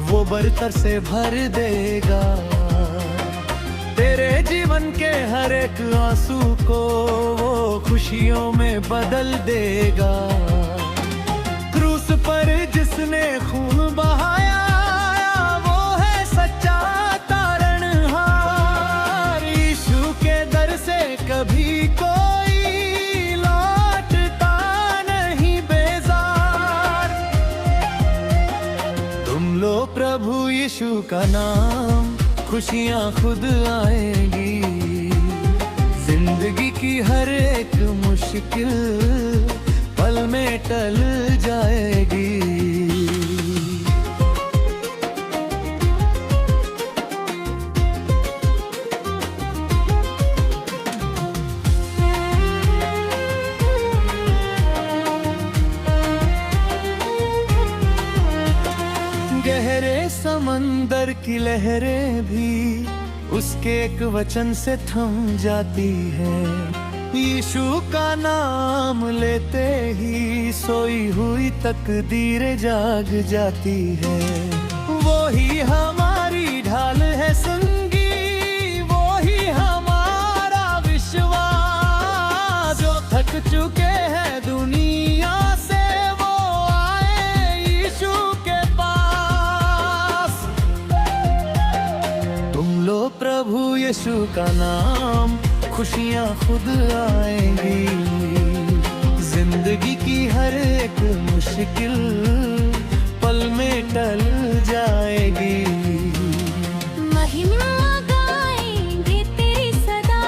वो बरतर से भर देगा। तेरे जीवन के हर एक आंसू को वो खुशियों में बदल देगा। क्रूस पर जिसने खून बहाया वो है सच्चा तारणहार। यीशु के दर से कभी कोई लौटता नहीं बेजार। तुम लो प्रभु यीशु का नाम, खुशियाँ खुद आएंगी। जिंदगी की हर एक मुश्किल पल में टल जाएगी। गहरे समंदर की लहरें भी उसके एक वचन से थम जाती है। यीशु का नाम लेते ही सोई हुई तकदीरें जाग जाती है। वो ही हमारी ढाल है संगी, वो ही हमारा विश्वास। जो थक चुके हैं दुनिया से वो आए यीशु के पास। तुम लो प्रभु यीशु का नाम, खुशियाँ खुद आएंगी। जिंदगी की हर एक मुश्किल पल में टल जाएगी। महिमा गाएंगे तेरी सदा,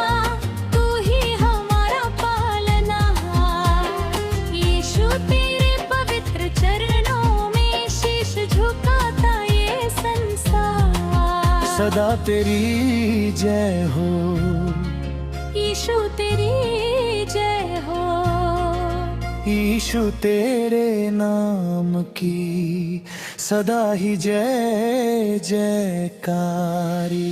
तू ही हमारा पालनहार। यीशु तेरे पवित्र चरणों में शीश झुकाता ये संसार। सदा तेरी जय हो यीशु, तेरी जय हो। यीशु तेरे नाम की सदा ही जय जयकारी।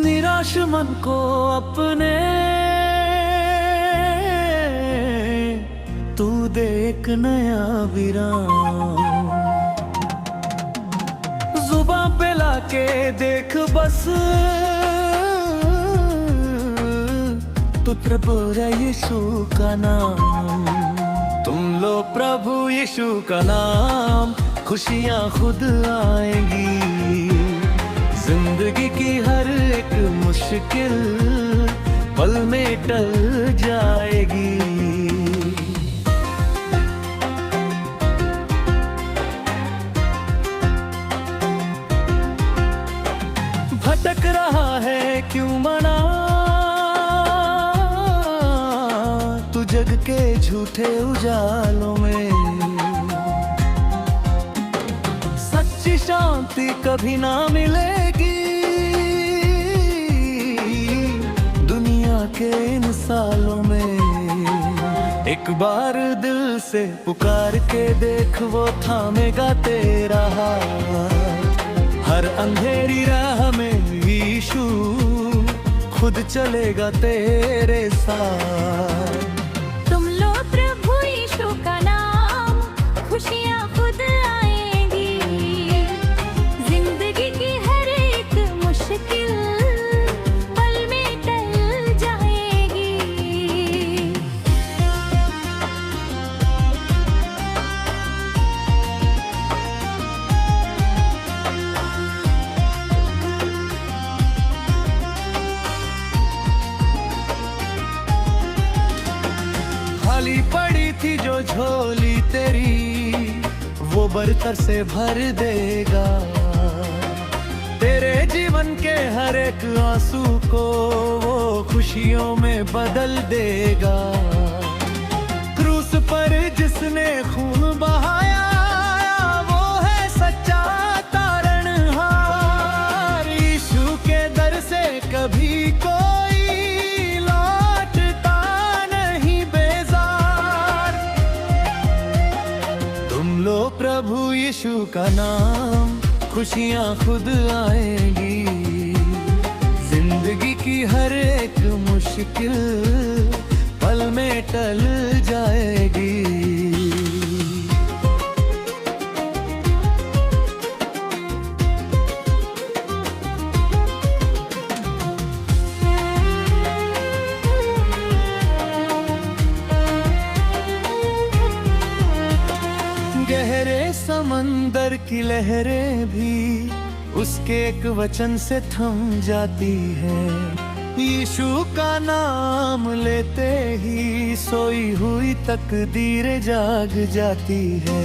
निराश मन को अपने तू दे एक नया विराम। जुबां पे लाके देख बस तू प्रभु यीशु का नाम। तुम लो प्रभु यीशु का नाम, खुशियाँ खुद आएंगी। जिंदगी की हर एक मुश्किल पल में टल जाएगी। भटक रहा है क्यों मना, तू जग के झूठे उजालों में। सच्ची शांति कभी ना मिलेगी दुनिया के इन सालों में। एक बार दिल से पुकार के देख, वो थामेगा तेरा हाथ। हर अंधेरी राह में यीशु खुद चलेगा तेरे साथ। तुम लो प्रभु यीशु का नाम, खुशियाँ खुद आएंगी। जिंदगी की हर एक मुश्किल पल में टल जाएगी। खाली पड़ी थी जो झोली तेरी, वो बरतर से भर देगा। तेरे जीवन के हर एक आंसू को वो खुशियों में बदल देगा। क्रूस पर जिसने खून बहाया, वो है सच्चा तारणहार। यीशु के दर से कभी कोई लौटता नहीं बेजार। तुम लो प्रभु यीशु का नाम, खुशियाँ खुद आएंगी। जिंदगी की हर एक मुश्किल पल में टल जाएगी। गहरे समंदर की लहरें भी उसके एक वचन से थम जाती है। यीशु का नाम लेते ही सोई हुई तकदीर जाग जाती है।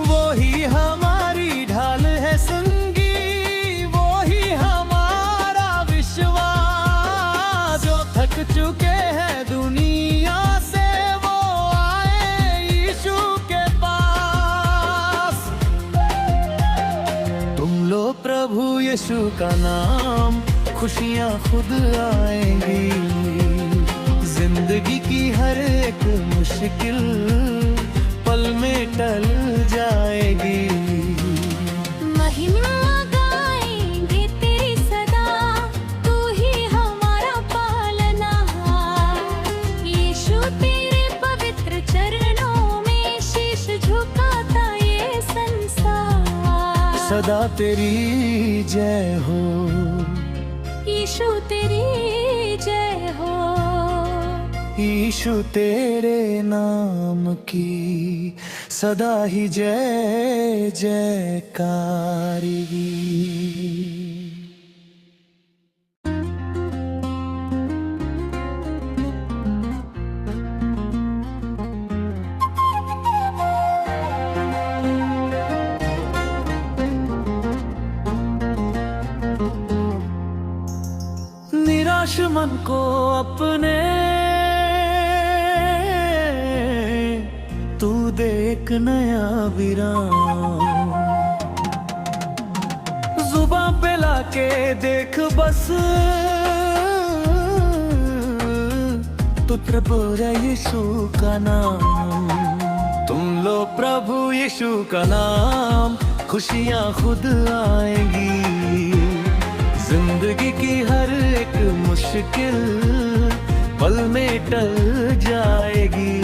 वो ही हमारी ढाल है संगी, वो ही हमारा विश्वास। जो थक चुके हैं दुनिया से वो आए यीशु के पास। तुम लो प्रभु यीशु का नाम, खुशियाँ खुद आएंगी। जिंदगी की हर एक मुश्किल पल में टल जाएगी। महिमा गाएंगे तेरी सदा, तू ही हमारा पालनहार। यीशु तेरे पवित्र चरणों में शीश झुकाता ये संसार। सदा तेरी जय हो यीशु तेरी जय हो। यीशु तेरे नाम की सदा ही जय जयकारी। निराश मन को अपने तू दे एक नया विराम। जुबां पे लाके देख बस तू प्रभु यीशु का नाम। तुम लो प्रभु यीशु का नाम, खुशियाँ खुद आएंगी। जिंदगी की हर एक मुश्किल पल में टल जाएगी।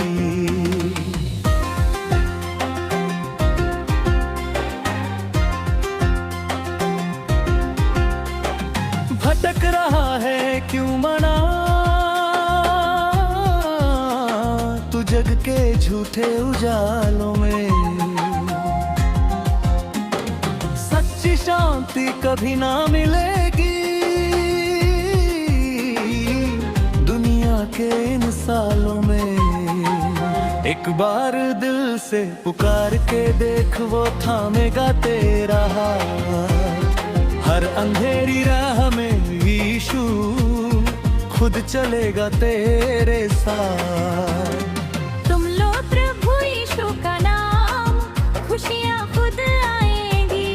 भटक रहा है क्यों मना, तू जग के झूठे उजालों में। सच्ची शांति कभी ना मिलेगी दुनिया के इन सालों में। एक बार दिल से पुकार के देख, वो थामेगा तेरा हाथ। हर अंधेरी राह में यीशु खुद चलेगा तेरे साथ। तुम लो प्रभु यीशु का नाम, खुशियाँ खुद आएंगी।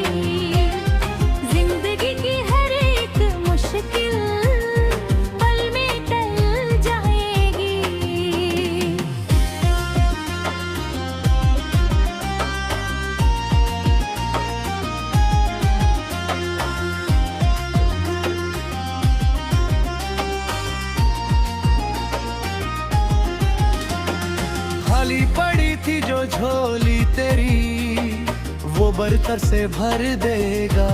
जिंदगी की हर एक मुश्किल पल में टल जाएगी। खाली पड़ी थी जो झोली तेरी, वो बरतर से भर देगा।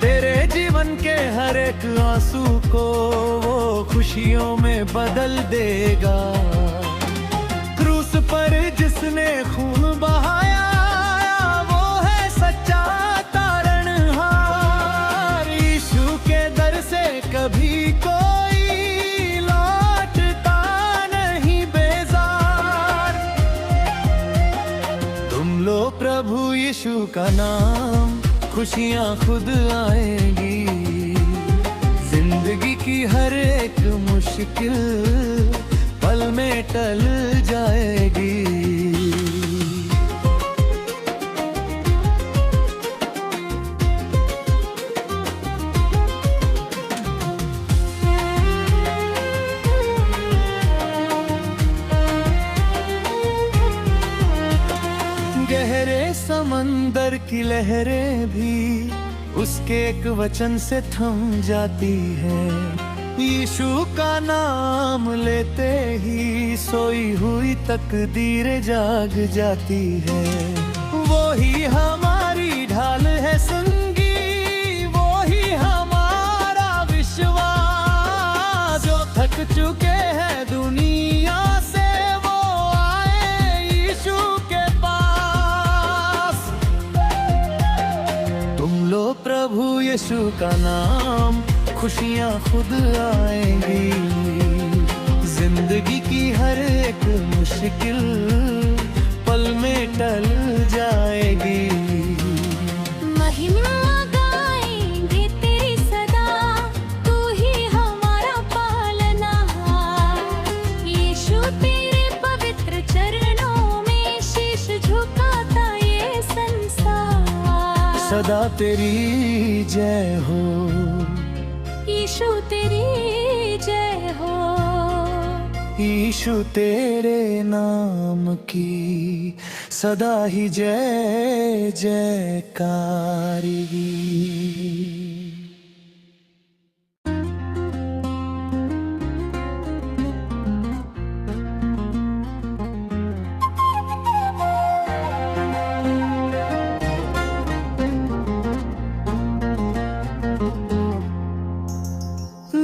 तेरे जीवन के हर एक आंसू को वो खुशियों में बदल देगा। क्रूस पर जिसने खून बहाया, वो है सच्चा तारणहार। यीशु के दर से कभी कोई लौटता नहीं बेजार। तुम लो प्रभु यीशु का नाम, खुशियाँ खुद आएंगी। जिंदगी की हर एक मुश्किल पल में टल जाएगी। गहरे समंदर की लहरें भी उसके एक वचन से थम जाती है। यीशु का नाम लेते ही सोई हुई तकदीर जाग जाती है। वो ही हमारी ढाल है संगी, वो ही हमारा विश्वास। जो थक चुके हैं दुनिया से वो आए यीशु के पास। यीशु का नाम, खुशियाँ खुद आएंगी। जिंदगी की हर एक मुश्किल पल में टल जाएगी। महिमा गाएंगे तेरी सदा, तू ही हमारा पालनहार। यीशु तेरे पवित्र चरणों में शीश झुकाता ये संसार। सदा तेरी जय हो, यीशु तेरी जय हो। यीशु तेरे नाम की सदा ही जय जयकारिगी।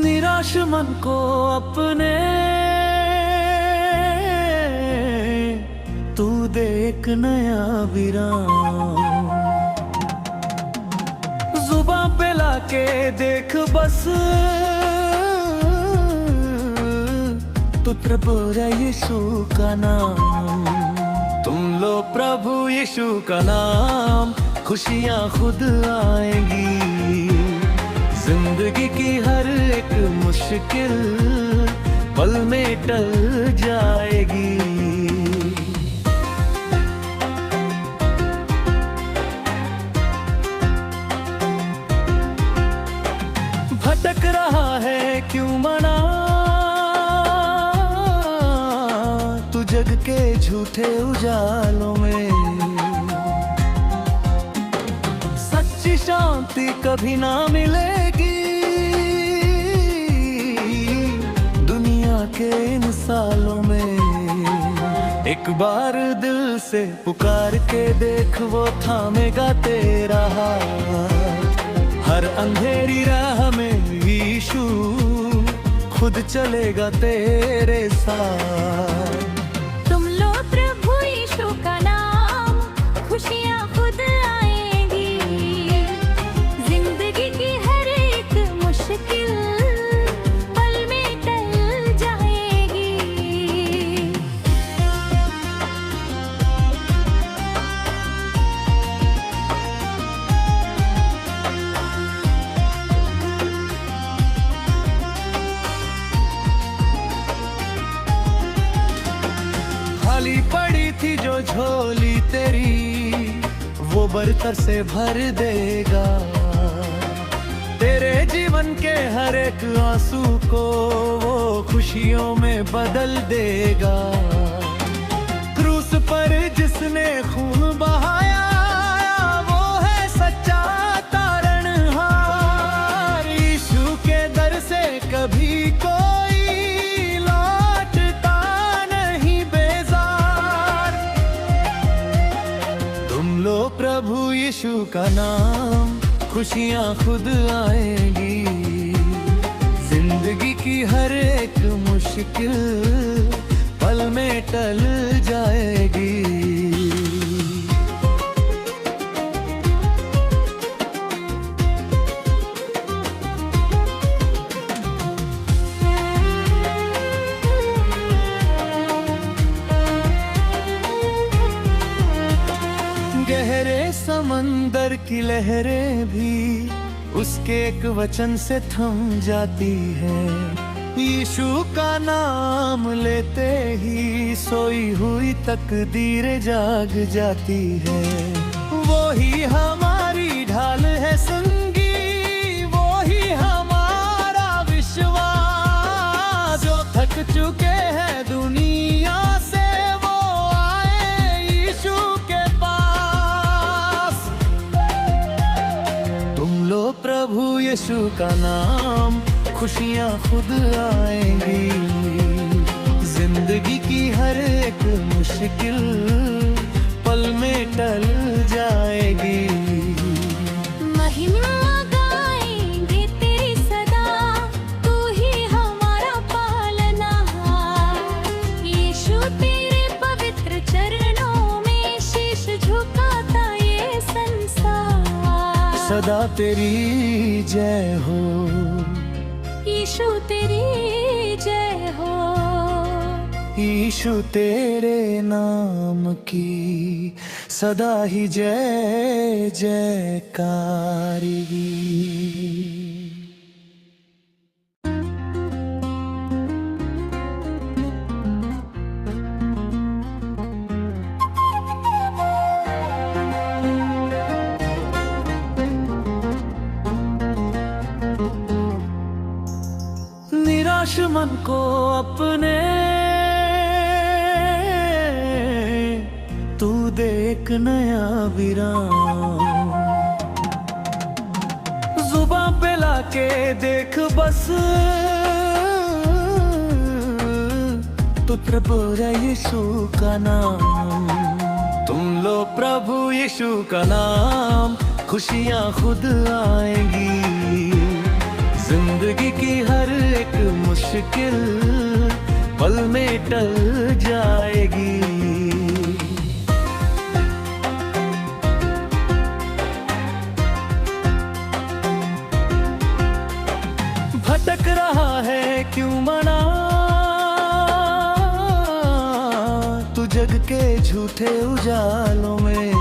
निराश मन को अपने तू दे एक नया विराम। जुबां पे लाके देख बस तू प्रभु यीशु का नाम। तुम लो प्रभु यीशु का नाम, खुशियाँ खुद आएंगी। जिंदगी की हर एक मुश्किल पल में टल जाएगी। भटक रहा है क्यों मना, तू जग के झूठे उजालों में। सच्ची शांति कभी ना मिलेगी दुनिया के इन सालों में। एक बार दिल से पुकार के देख, वो थामेगा तेरा हाथ। हर अंधेरी राह में यीशु खुद चलेगा तेरे साथ। तुम लो प्रभु यीशु का नाम, खुशियाँ खुद आएंगी। जिंदगी की हर एक मुश्किल पल में टल जाएगी। खाली पड़ी थी जो झोली तेरी, वो बरतर से भर देगा। तेरे जीवन के हर एक आंसू को वो खुशियों में बदल देगा। क्रूस पर जिसने खून बहाया, वो है सच्चा तारणहार। यीशु के दर से कभी कोई लौटता नहीं बेजार। तुम लो प्रभु यीशु का नाम, खुशियाँ खुद आएंगी। जिंदगी की हर एक मुश्किल पल में टल जाएगी। गहरे समंदर की लहरें भी उसके एक वचन से थम जाती है। यीशु का नाम लेते ही सोई हुई तकदीर जाग जाती है। वो ही हमारी ढाल है संगी, वो ही हमारा विश्वास। जो थक चुके हैं दुनिया से, वो आए यीशु के पास। तुम लो प्रभु यीशु का नाम, खुशियाँ खुद आएंगी। जिंदगी की हर एक मुश्किल पल में टल जाएगी। महिमा गाएंगे तेरी सदा, तू ही हमारा पालनहार। यीशु तेरे पवित्र चरणों में शीश झुकाता ये संसार। सदा तेरी जय हो। यीशु तेरी जय हो। यीशु तेरे नाम की सदा ही जय जयकारी। निराश मन को अपने तू दे एक नया विराम। जुबां पे लाके देख बस तू प्रभु है यीशु का नाम। तुम लो प्रभु यीशु का नाम, खुशियाँ खुद आएंगी। जिंदगी की हर एक मुश्किल पल में टल जाएगी। भटक रहा है क्यों मना तू जग के झूठे उजालों में।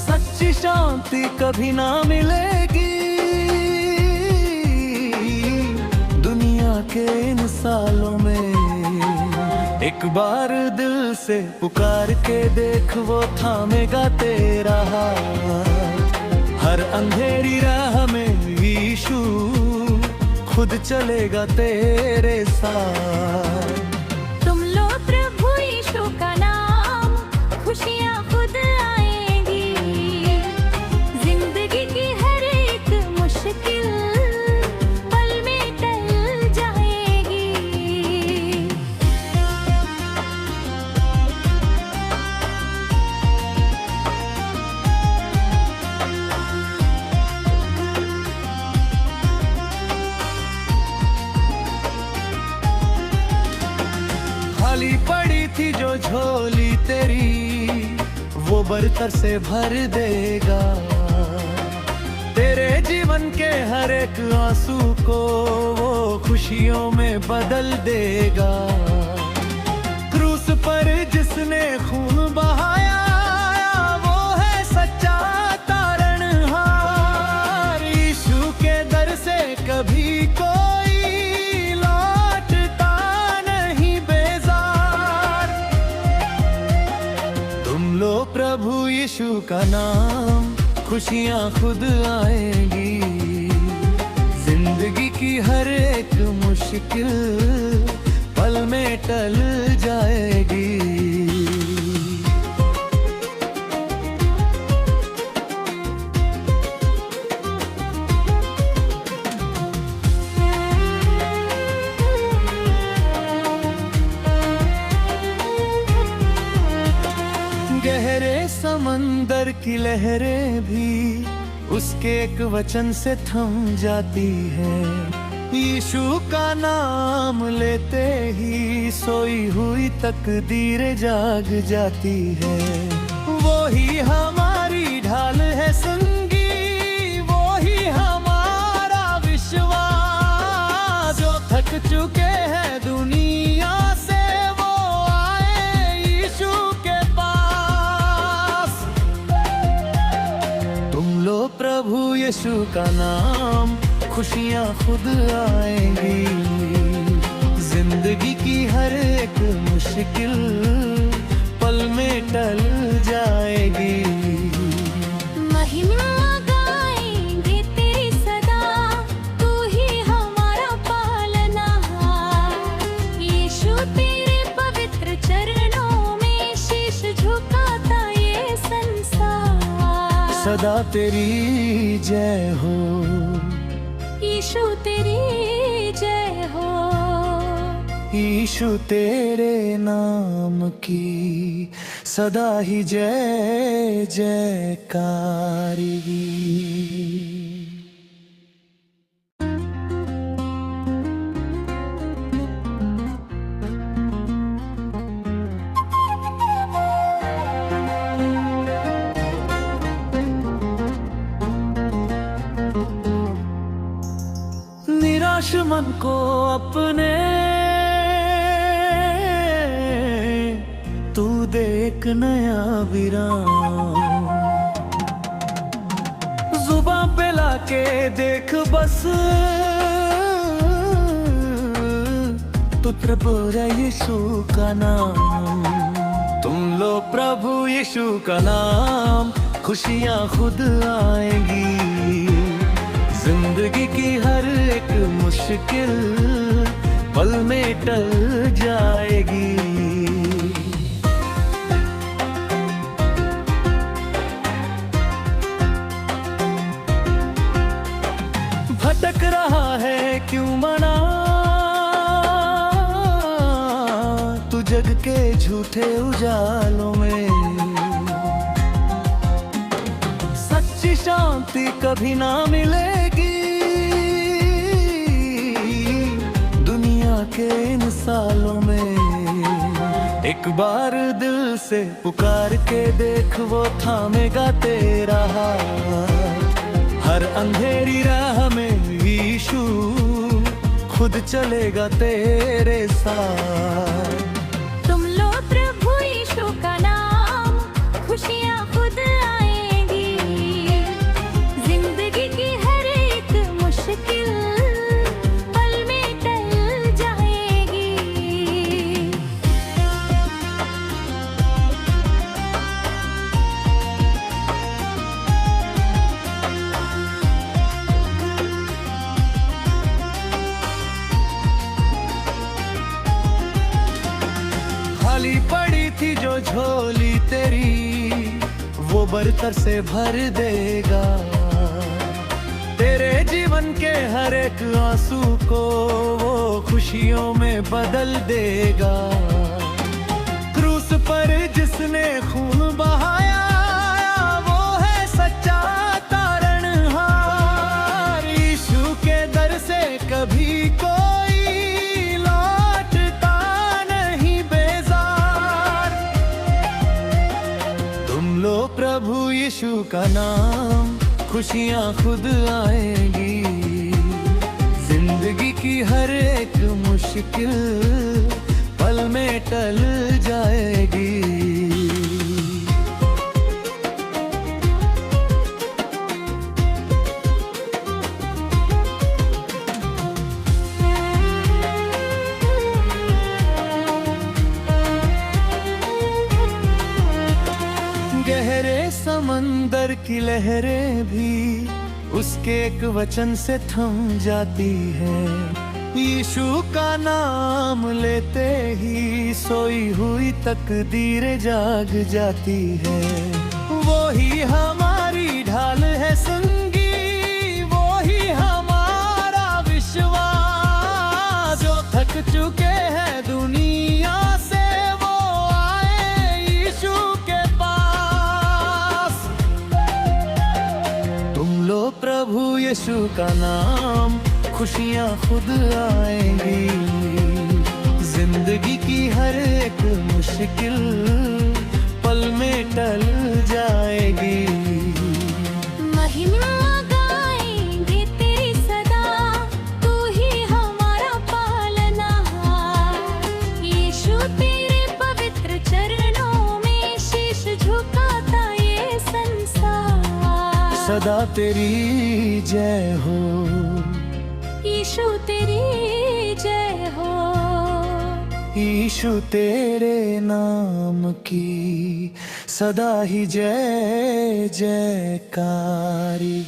सच्ची शांति कभी ना मिलेगी दुनिया के इन सालों में। एक बार दिल से पुकार के देख, वो थामेगा तेरा हाथ। हर अंधेरी राह में यीशु खुद चलेगा तेरे साथ। तुम लो प्रभु यीशु का नाम, खुशियाँ खुद आएंगी। जिंदगी की हर एक मुश्किल पल में टल जाएगी। खाली पड़ी थी जो झोली तेरी, वो बरतर से भर देगा। तेरे जीवन के हर एक आंसू को वो खुशियों में बदल देगा। क्रूस पर जिसने खून बहाया, वो है सच्चा तारणहार। यीशु के दर से कभी कोई लौटता नहीं बेजार। तुम लो प्रभु यीशु का नाम, खुशियाँ खुद आएंगी। जिंदगी की हर एक मुश्किल पल में टल जाएगी। गहरे समंदर की लहरें भी उसके एक वचन से थम जाती है। यीशु का नाम लेते ही सोई हुई तकदीरें जाग जाती है। वो ही हमारी ढाल है संगी, वो ही हमारा विश्वास। जो थक चुके हैं दुनिया से, वो आए यीशु के पास। तुम लो प्रभु यीशु का नाम, खुशियाँ खुद आएंगी। जिंदगी की हर एक मुश्किल पल में टल जाएगी। महिमा गाएंगे तेरी सदा, तू ही हमारा पालनहार। यीशु तेरे पवित्र चरणों में शीश झुकाता ये संसार। सदा तेरी जय हो। यीशु तेरी जय हो। यीशु तेरे नाम की सदा ही जय जयकारी। मन को अपने, तू देख नया विराम। जुबां पे लाके देख बस, तू प्रभु यीशु का नाम। तुम लो प्रभु यीशु का नाम, खुशियाँ खुद आएंगी। जिंदगी की हर एक मुश्किल पल में टल जाएगी। भटक रहा है क्यों मना, तू जग के झूठे उजालों में। सच्ची शांति कभी ना मिलेगी दुनिया के इन सालों में। एक बार दिल से पुकार के देख, वो थामेगा तेरा हाथ। हर अंधेरी राह में यीशु खुद चलेगा तेरे साथ। तुम लो प्रभु यीशु का नाम, खुशियाँ खुद आएंगी। जिंदगी की हर एक मुश्किल पल में टल जाएगी। खाली पड़ी थी जो झोली तेरी, वो बरतर से भर देगा। तेरे जीवन के हर एक आंसू को वो खुशियों में बदल देगा। क्रूस पर जिसने खून बहाया, वो है सच्चा तारणहार। यीशु के दर से कभी कोई लौटता नहीं बेजार। तुम लो प्रभु यीशु का नाम, खुशियाँ खुद आएंगी। जिंदगी की हर एक मुश्किल पल में टल जाएगी। गहरे समंदर की लहरें भी उसके एक वचन से थम जाती है। यीशु का नाम लेते ही सोई हुई तकदीरें जाग जाती है। वो ही हमारी ढाल है संगी, वो ही हमारा विश्वास। जो थक चुके हैं दुनिया से, वो आए यीशु के पास। तुम लो प्रभु यीशु का नाम, खुशियाँ खुद आएंगी। जिंदगी की हर एक मुश्किल पल में टल जाएगी। महिमा गाएंगे तेरी सदा, तू ही हमारा पालनहार। यीशु तेरे पवित्र चरणों में शीश झुकाता ये संसार। सदा तेरी जय हो यीशु, तेरी जय हो। यीशु तेरे नाम की सदा ही जय जयकारी।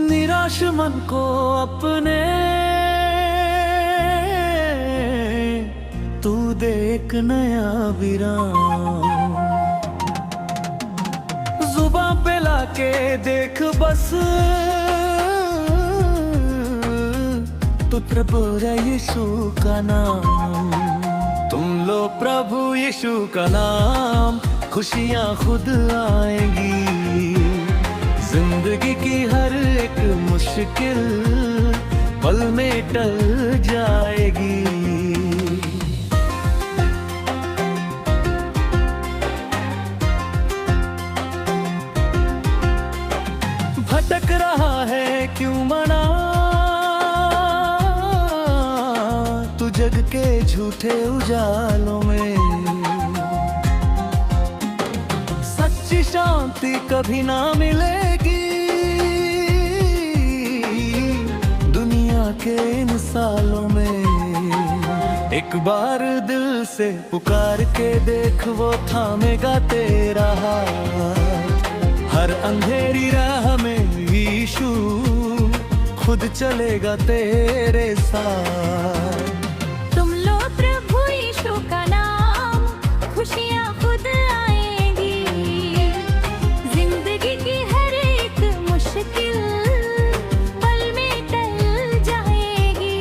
निराश मन को अपने, तू देख नया विराम। जुबां पे लाके देख बस, तू प्रभु यीशु का नाम। तुम लो प्रभु यीशु का नाम, खुशियाँ खुद आएंगी। जिंदगी की हर एक मुश्किल पल में टल जाएगी। भटक रहा है क्यों मना तू जग के झूठे उजालों में। सच्ची शांति कभी ना मिलेगी दुनिया के इन सालों में। एक बार दिल से पुकार के देख वो थामेगा तेरा हाथ। हर अंधेरी राह में यीशु खुद चलेगा तेरे साथ। तुम लो प्रभु यीशु का नाम, खुशियाँ खुद आएंगी। जिंदगी की हर एक मुश्किल पल में टल जाएगी।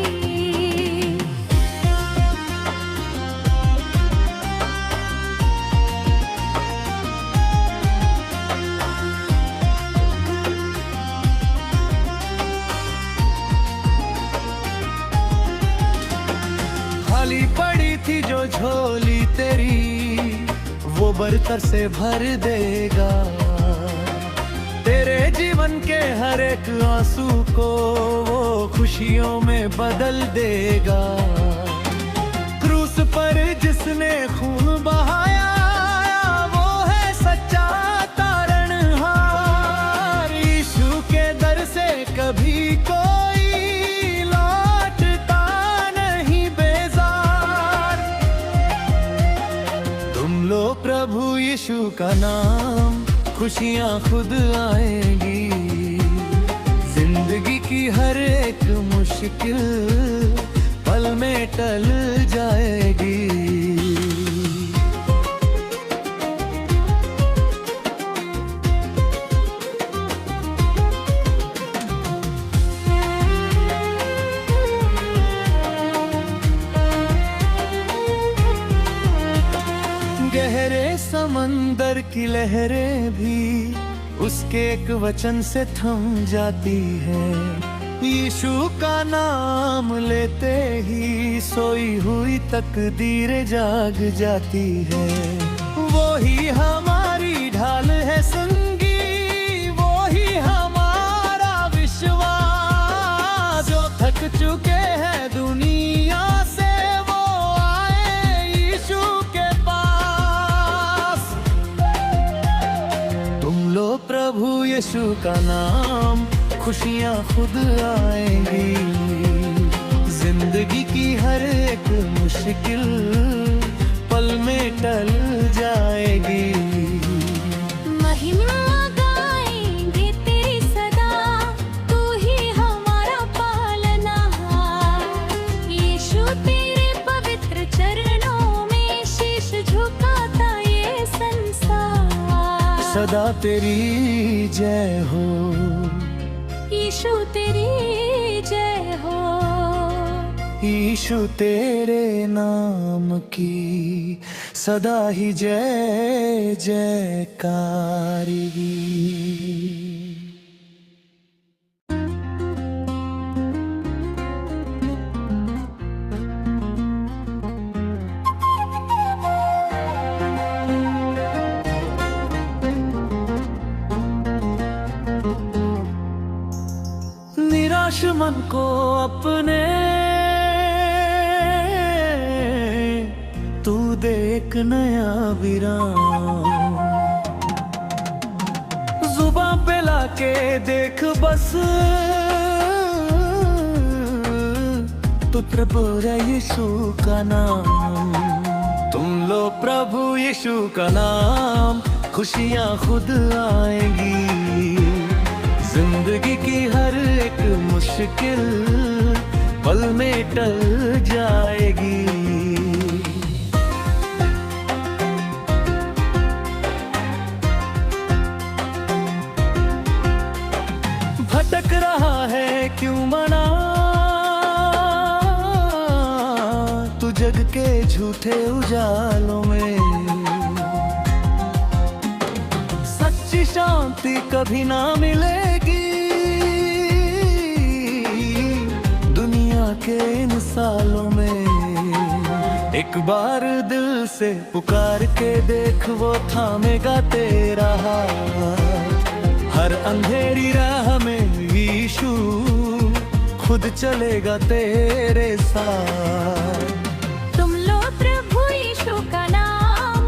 खाली पड़ी थी जो झोली तेरी वो बरतर से भर देगा। तेरे जीवन के हर एक आंसू को वो खुशियों में बदल देगा। क्रूस पर जिसने खून बहाया वो है सच्चा तारणहार। यीशु के दर से कभी कोई प्रभु यीशु का नाम, खुशियाँ खुद आएंगी। जिंदगी की हर एक मुश्किल पल में टल जाएगी। गहरे समंदर की लहरें भी उसके एक वचन से थम जाती है। यीशु का नाम लेते ही सोई हुई तकदीरें जाग जाती है। वो ही हमारी ढाल है संगी, वो ही हमारा विश्वास। जो थक चुके हैं दुनिया से वो आए यीशु के पास। तुम लो प्रभु यीशु का नाम, खुशियाँ खुद आएंगी। जिंदगी की हर एक मुश्किल पल में टल जाएगी। महिमा गाएंगे तेरी सदा, तू ही हमारा पालनहार। यीशु तेरे पवित्र चरणों में शीश झुकाता ये संसार। सदा तेरी जय हो यीशु तेरी जय हो। यीशु तेरे नाम की सदा ही जय जयकारी। निराश मन को अपने तू दे एक नया विराम। जुबां पे लाके देख बस तू प्रभु यीशु का नाम। तुम लो प्रभु यीशु का नाम, खुशियाँ खुद आएंगी। जिंदगी की हर एक मुश्किल पल में टल जाएगी। भटक रहा है क्यों मना तू जग के झूठे उजालों में। सच्ची शांति कभी ना मिलेगी दुनिया के इन सालों में। एक बार दिल से पुकार के देख, वो थामेगा तेरा हाथ। हर अंधेरी राह में यीशु खुद चलेगा तेरे साथ। तुम लो प्रभु यीशु का नाम,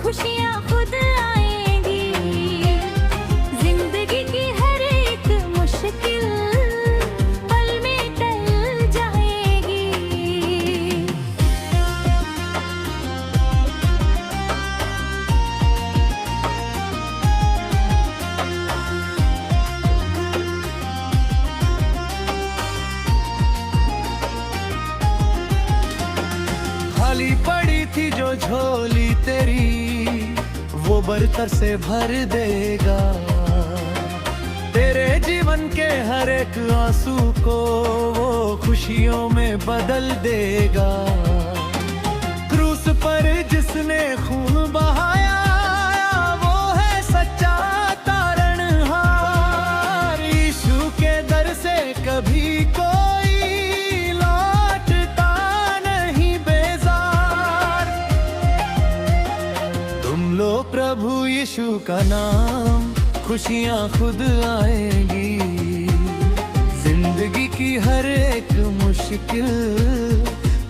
खुशियाँ खुद आएंगी। जिंदगी की हर एक मुश्किल पल में टल जाएगी। खाली पड़ी थी जो झोली तेरी, वो बरतर से भर देगा। तेरे जीवन के हर एक आंसू को वो खुशियों में बदल देगा। क्रूस पर जिसने खून बहाया, वो है सच्चा तारणहार। यीशु के दर से कभी कोई लौटता नहीं बेजार। तुम लो प्रभु यीशु का नाम, खुशियाँ खुद आएंगी। जिंदगी की हर एक मुश्किल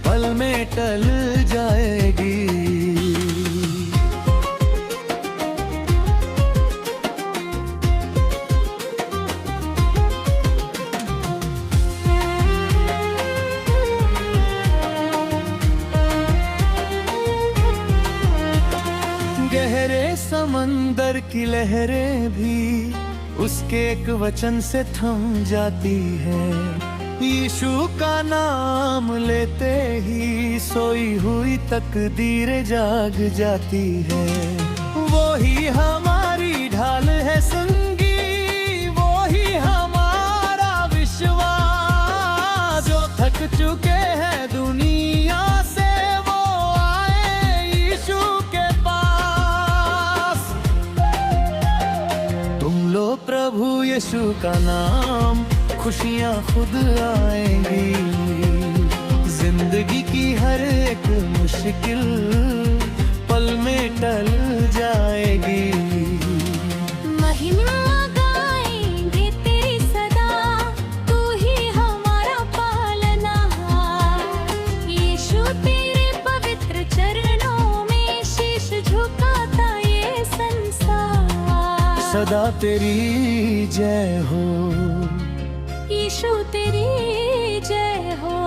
पल में टल जाएगी। गहरे समंदर की लहरें भी उसके एक वचन से थम जाती है। यीशु का नाम लेते ही सोई हुई तकदीर जाग जाती है। वो ही हमारी ढाल है संगी, वो ही हमारा विश्वास। जो थक चुके हैं दुनिया से, वो आए यीशु के पास। तुम लो प्रभु यीशु का नाम, खुशियाँ खुद आएंगी। जिंदगी की हर एक मुश्किल पल में टल जाएगी। महिमा गाएंगे तेरी सदा, तू ही हमारा पालनहार। यीशु तेरे पवित्र चरणों में शीश झुकाता ये संसार। सदा तेरी जय हो, यीशु तेरी जय हो।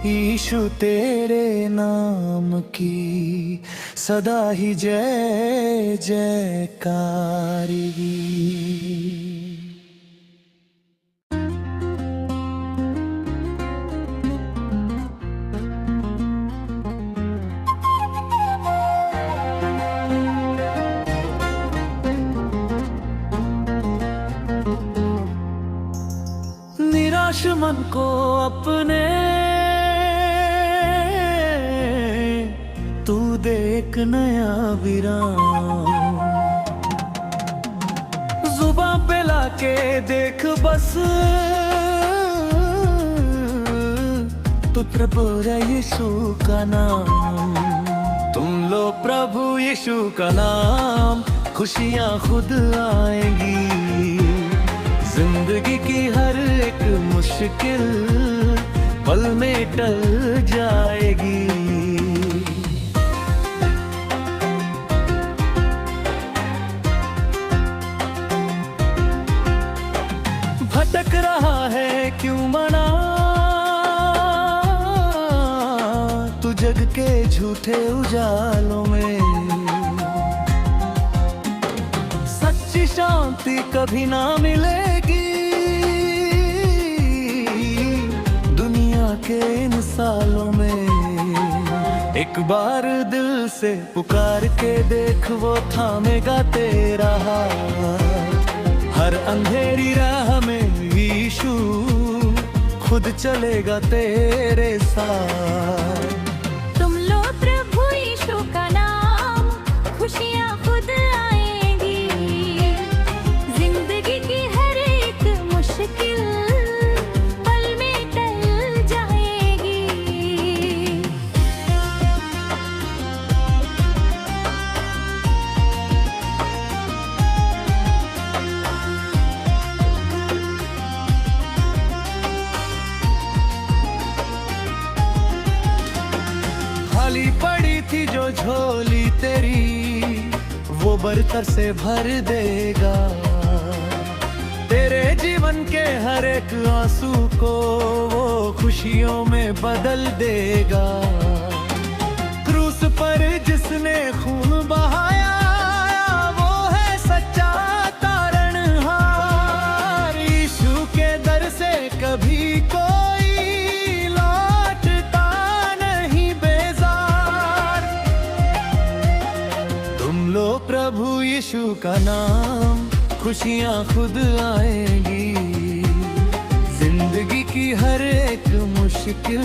यीशु तेरे नाम की सदा ही जय जयकारी। निराश मन को अपने तू दे एक नया विराम। जुबां पे लाके देख बस, तू प्रभु है यीशु का नाम। तुम लो प्रभु यीशु का नाम, खुशियाँ खुद आएंगी। जिंदगी की हर एक मुश्किल पल में टल जाएगी। भटक रहा है क्यों मना, तू जग के झूठे उजालों में। सच्ची शांति कभी ना मिलेगी दुनिया के इन सालों में। एक बार दिल से पुकार के देख, वो थामेगा तेरा हाथ। हर अंधेरी राह में यीशु खुद चलेगा तेरे साथ। तुम लो प्रभु यीशु का नाम, खुशियाँ खुद आएंगी। खाली पड़ी थी जो झोली तेरी वो बर्तर से भर देगा। तेरे जीवन के हर एक आंसू को वो खुशियों में बदल देगा। क्रूस पर जिसने खून बहाया वो है सच्चा तारणहार। यीशु के दर से कभी कोई लौटता नहीं बेजार। तुम लो प्रभु यीशु का नाम, खुशियाँ खुद आएंगी। जिंदगी की हर एक मुश्किल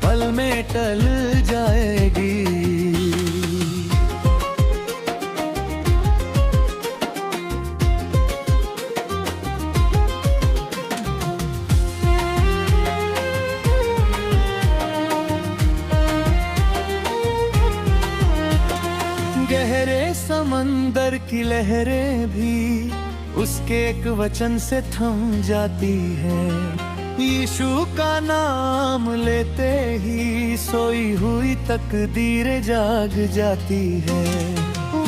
पल में टल जाएगी। गहरे समंदर की लहरें भी उसके एक वचन से थम जाती है। यीशु का नाम लेते ही सोई हुई तकदीरें जाग जाती है।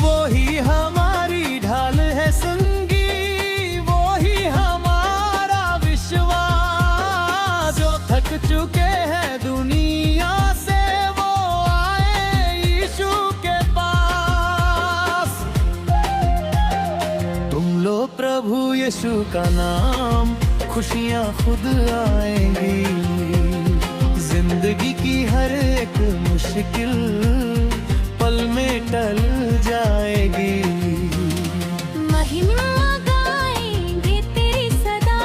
वो ही हमारी ढाल है संगी, वो ही हमारा विश्वास। जो थक चुके हैं दुनिया से वो आए यीशु के पास। तुम लो प्रभु यीशु का नाम, खुशियाँ खुद आएंगी। जिंदगी की हर एक मुश्किल पल में टल जाएगी। महिमा गाएंगे तेरी सदा,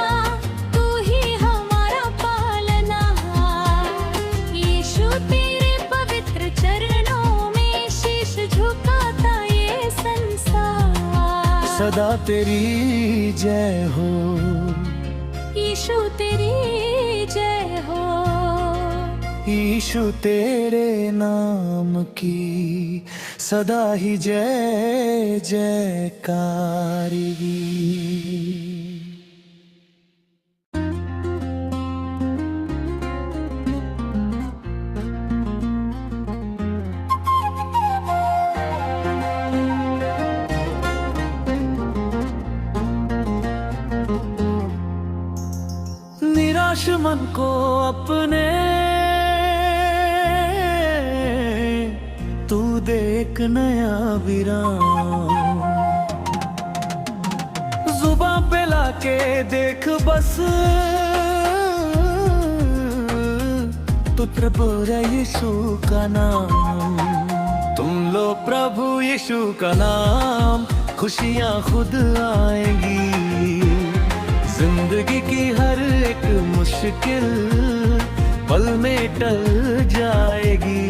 तू ही हमारा पालनहार। यीशु तेरे पवित्र चरणों में शीश झुकाता ये संसार। सदा तेरी जय हो यीशु, तेरी जय हो। यीशु तेरे नाम की सदा ही जय जयकारी। निराश मन को अपने तू देख नया विराम। जुबां पे लाके देख बस तू प्रभु यीशु का नाम। तुम लो प्रभु यीशु का नाम, खुशियाँ खुद आएंगी। जिंदगी की हर एक मुश्किल पल में टल जाएगी।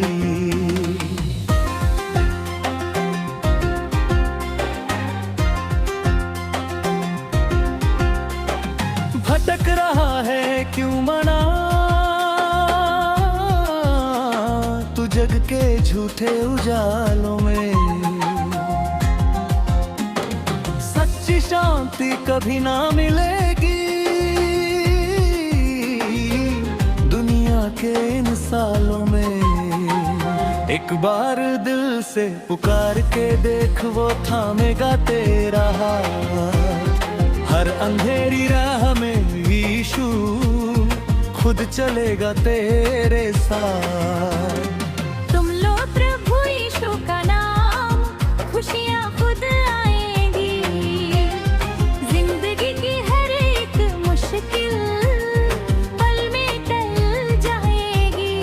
भटक रहा है क्यों मना तू जग के झूठे उजालों में। सच्ची शांति कभी ना मिलेगी दुनिया के इन सालों में। एक बार दिल से पुकार के देख वो थामेगा तेरा हाथ। हर अंधेरी राह में यीशु खुद चलेगा तेरे साथ। तुम लो प्रभु यीशु का नाम, खुशियाँ खुद आएंगी। जिंदगी की हर एक मुश्किल पल में टल जाएगी।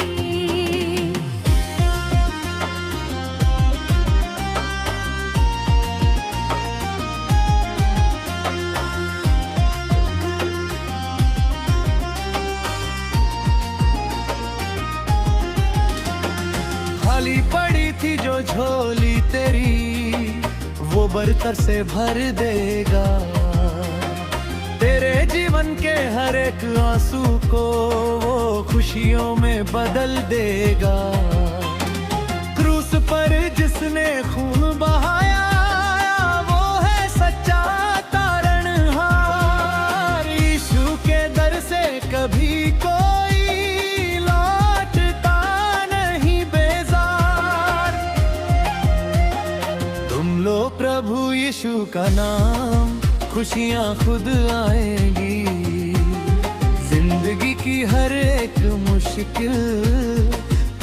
खाली पड़ी थी जो झोली तेरी वो बर्तर से भर देगा। तेरे जीवन के हर एक आंसू को वो खुशियों में बदल देगा। क्रूस पर जिसने खून बहाया वो है सच्चा तारणहार। यीशु के दर से कभी कोई लौटता नहीं बेजार। यीशु का नाम, खुशियाँ खुद आएगी। जिंदगी की हर एक मुश्किल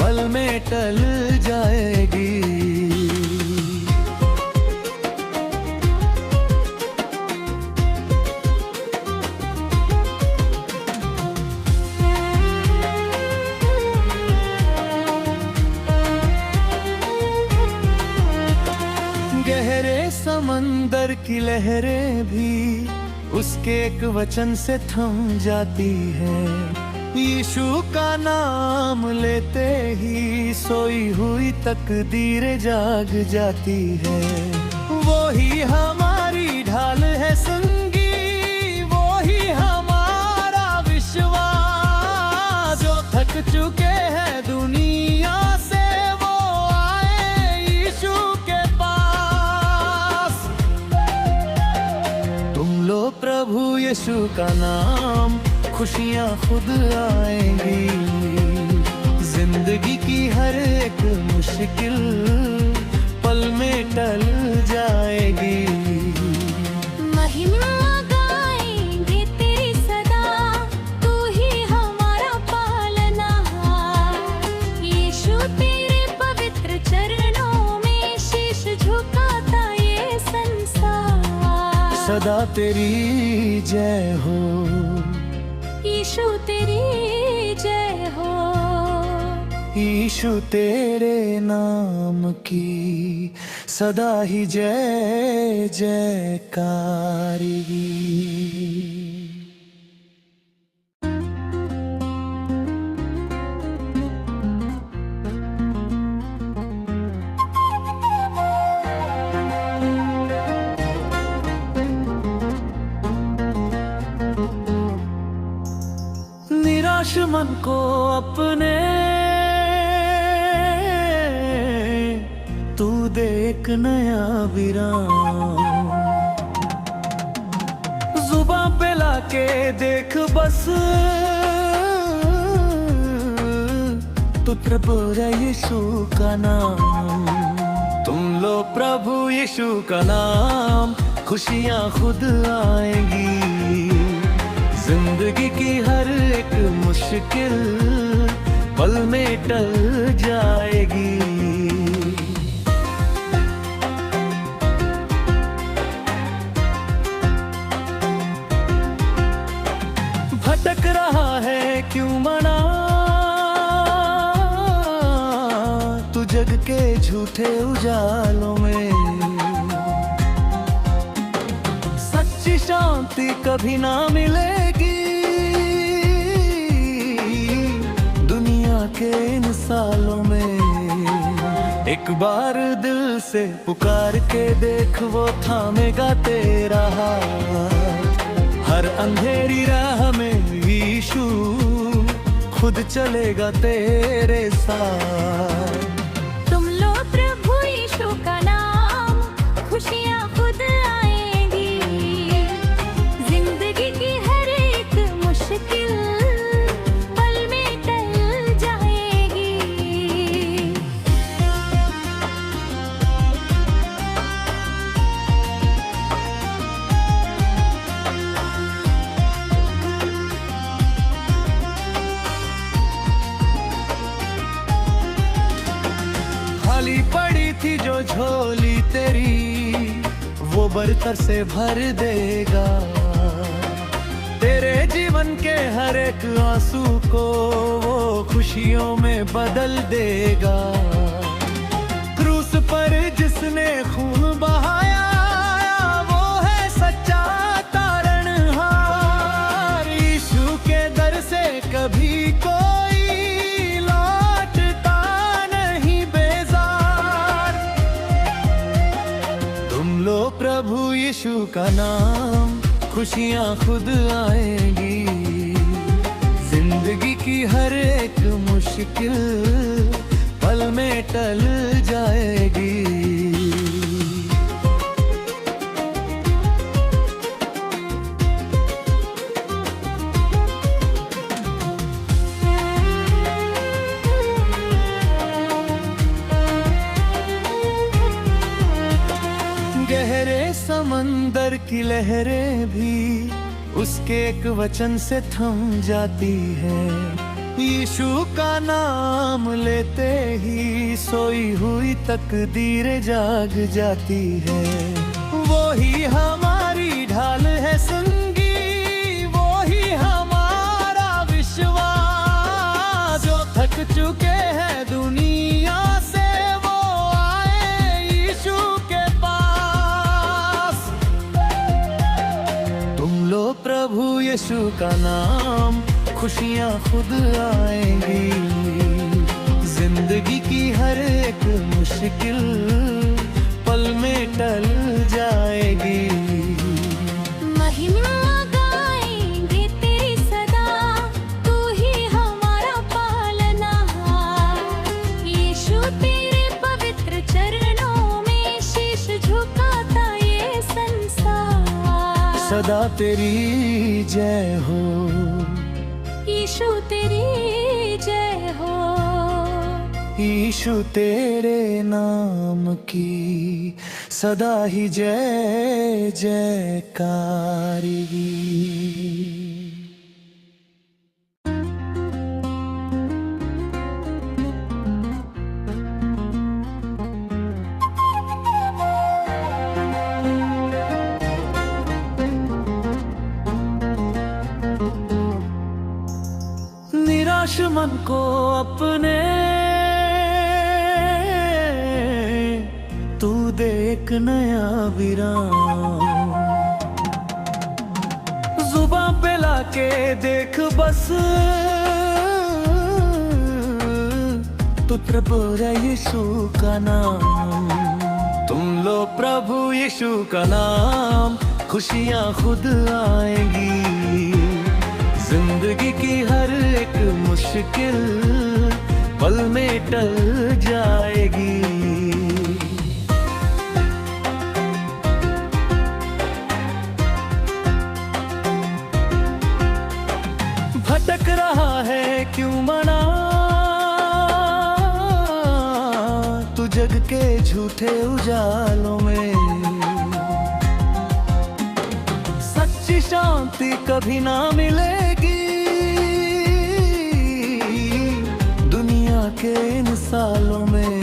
पल में टल जाएगी। गहरे समंदर की लहरें भी उसके एक वचन से थम जाती है। यीशु का नाम लेते ही सोई हुई तकदीरें जाग जाती है। वो ही हमारी ढाल है संगी, वो ही हमारा विश्वास। जो थक चुके हैं दुनिया से वो आए यीशु के पास। तुम लो प्रभु यीशु का नाम, खुशियाँ खुद आएंगी। जिंदगी की हर एक मुश्किल पल में टल जाएगी। महिमा गाएंगे तेरी सदा, तू ही हमारा पालनहार। यीशु तेरे पवित्र चरणों में शीश झुकाता ये संसार। सदा तेरी जय हो यीशु, तेरी जय हो। यीशु तेरे नाम की सदा ही जय जयकारिगी। निराश मन को अपने तू दे एक नया विराम। जुबां पे लाके देख बस तू प्रभु यीशु का नाम। तुम लो प्रभु यीशु का नाम, खुशियाँ खुद आएंगी। जिंदगी की हर एक मुश्किल पल में टल जाएगी। भटक रहा है क्यों मना तू जग के झूठे उजालों में। सच्ची शांति कभी ना मिलेगी दुनिया के इन सालों में। एक बार दिल से पुकार के देख, वो थामेगा तेरा हाथ। हर अंधेरी राह में यीशु खुद चलेगा तेरे साथ। तुम लो प्रभु यीशु का नाम, खुशियाँ खुद आएंगी। जिंदगी की हर एक मुश्किल पल में टल जाएगी। खाली पड़ी थी जो झोली तेरी, वो बरतर से भर देगा। तेरे जीवन के हर एक आंसू को वो खुशियों में बदल देगा। क्रूस पर जिसने खून बहाया, वो है सच्चा तारणहार। यीशु के दर से कभी कोई लौटता नहीं बेजार। तुम लो प्रभु यीशु का नाम, खुशियाँ खुद आएंगी। जिंदगी की हर एक मुश्किल पल में टल जाएगी। गहरे समंदर की लहरें भी उसके एक वचन से थम जाती है। यीशु का नाम लेते ही सोई हुई तकदीरें जाग जाती है। वो ही हमारी ढाल है संगी, वो ही हमारा विश्वास। जो थक चुके हैं दुनिया से वो आए यीशु के पास। तुम लो प्रभु यीशु का नाम, खुशियाँ खुद आएंगी। जिंदगी की हर एक मुश्किल पल में टल जाएगी। महिमा गाएंगे तेरी सदा, तू ही हमारा पालनहार। यीशु तेरे पवित्र चरणों में शीश झुकाता ये संसार। सदा तेरी जय हो यीशु, तेरी जय हो। यीशु तेरे नाम की सदा ही जय जयकारी। निराश मन को अपने तू दे एक नया विराम। जुबां पे लाके देख बस तू प्रभु है यीशु का नाम। तुम लो प्रभु यीशु का नाम, खुशियाँ खुद आएंगी। जिंदगी की हर एक मुश्किल पल में टल जाएगी। भटक रहा है क्यों मना तू जग के झूठे उजालों में। सच्ची शांति कभी ना मिलेगी दुनिया के इन सालों में।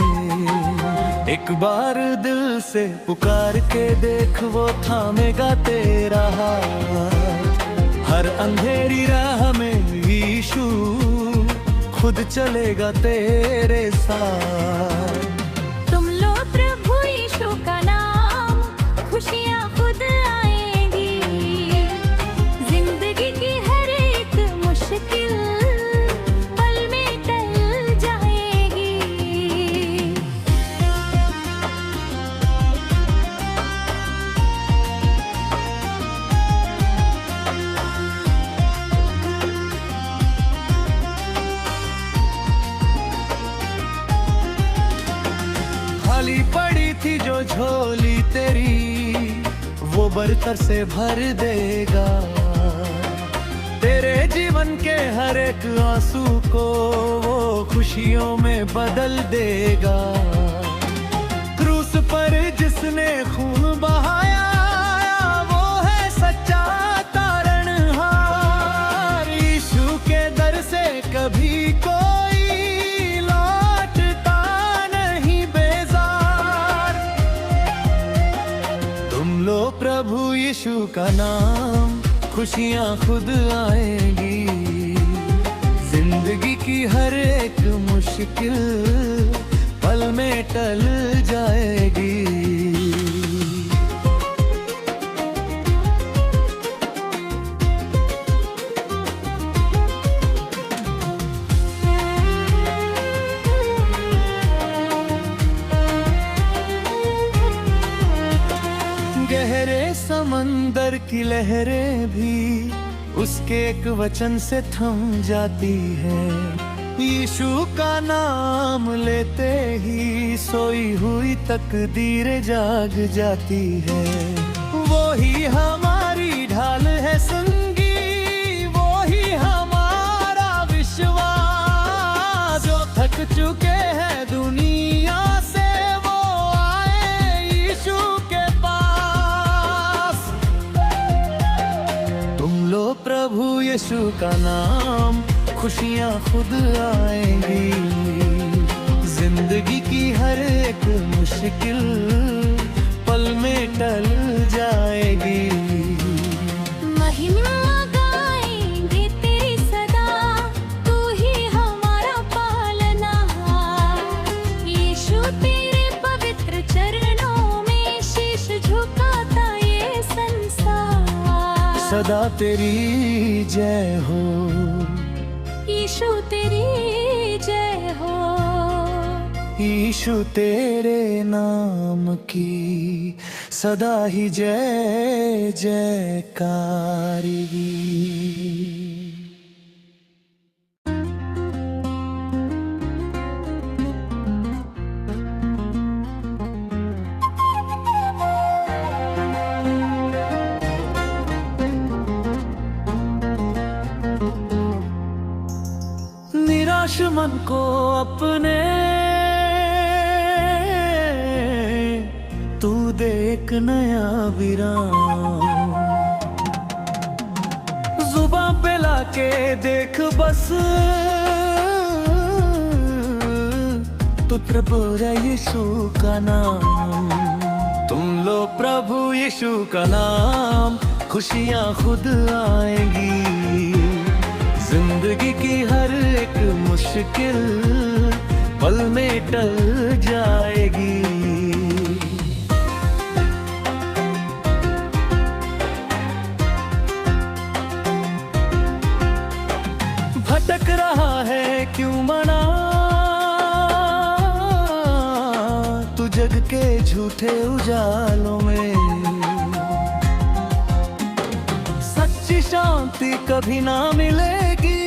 एक बार दिल से पुकार के देख, वो थामेगा तेरा हाथ। हर अंधेरी राह में यीशु खुद चलेगा तेरे साथ। तुम लो प्रभु यीशु का नाम, खुशियाँ खुद आएंगी। जिंदगी की हर एक मुश्किल पल में टल जाएगी। खाली पड़ी थी जो झोली तेरी, वो बरतर से भर देगा। तेरे जीवन के हर एक आंसू को वो खुशियों में बदल देगा। क्रूस पर जिसने खून बहाया, वो है सच्चा तारणहार। यीशु के दर से कभी कोई लौटता नहीं बेजार। तुम लो प्रभु यीशु का नाम, खुशियाँ खुद आएंगी। जिंदगी की हर एक मुश्किल पल में टल जाएगी। गहरे समंदर की लहरें भी उसके एक वचन से थम जाती है। यीशु का नाम लेते ही सोई हुई तकदीरें जाग जाती है। वो ही हमारी ढाल है संगी, वो ही हमारा विश्वास। जो थक चुके हैं दुनिया से वो आए यीशु के पास। यीशु का नाम, खुशियाँ खुद आएंगी। जिंदगी की हर एक मुश्किल पल में टल जाएगी। महिमा गाएंगे तेरी सदा, तू ही हमारा पालनहार। यीशु तेरे पवित्र चरणों में शीश झुकाता ये संसार। सदा तेरी जय हो, यीशु तेरी जय हो। यीशु तेरे नाम की सदा ही जय जयकारी। निराश मन को अपने तू दे एक नया विराम। जुबां पे लाके देख बस तू प्रभु यीशु का नाम। तुम लो प्रभु यीशु का नाम, खुशियाँ खुद आएंगी। जिंदगी की हर एक मुश्किल पल में टल जाएगी। भटक रहा है क्यों मना, तू जग के झूठे उजालों में। सच्ची शांति कभी ना मिलेगी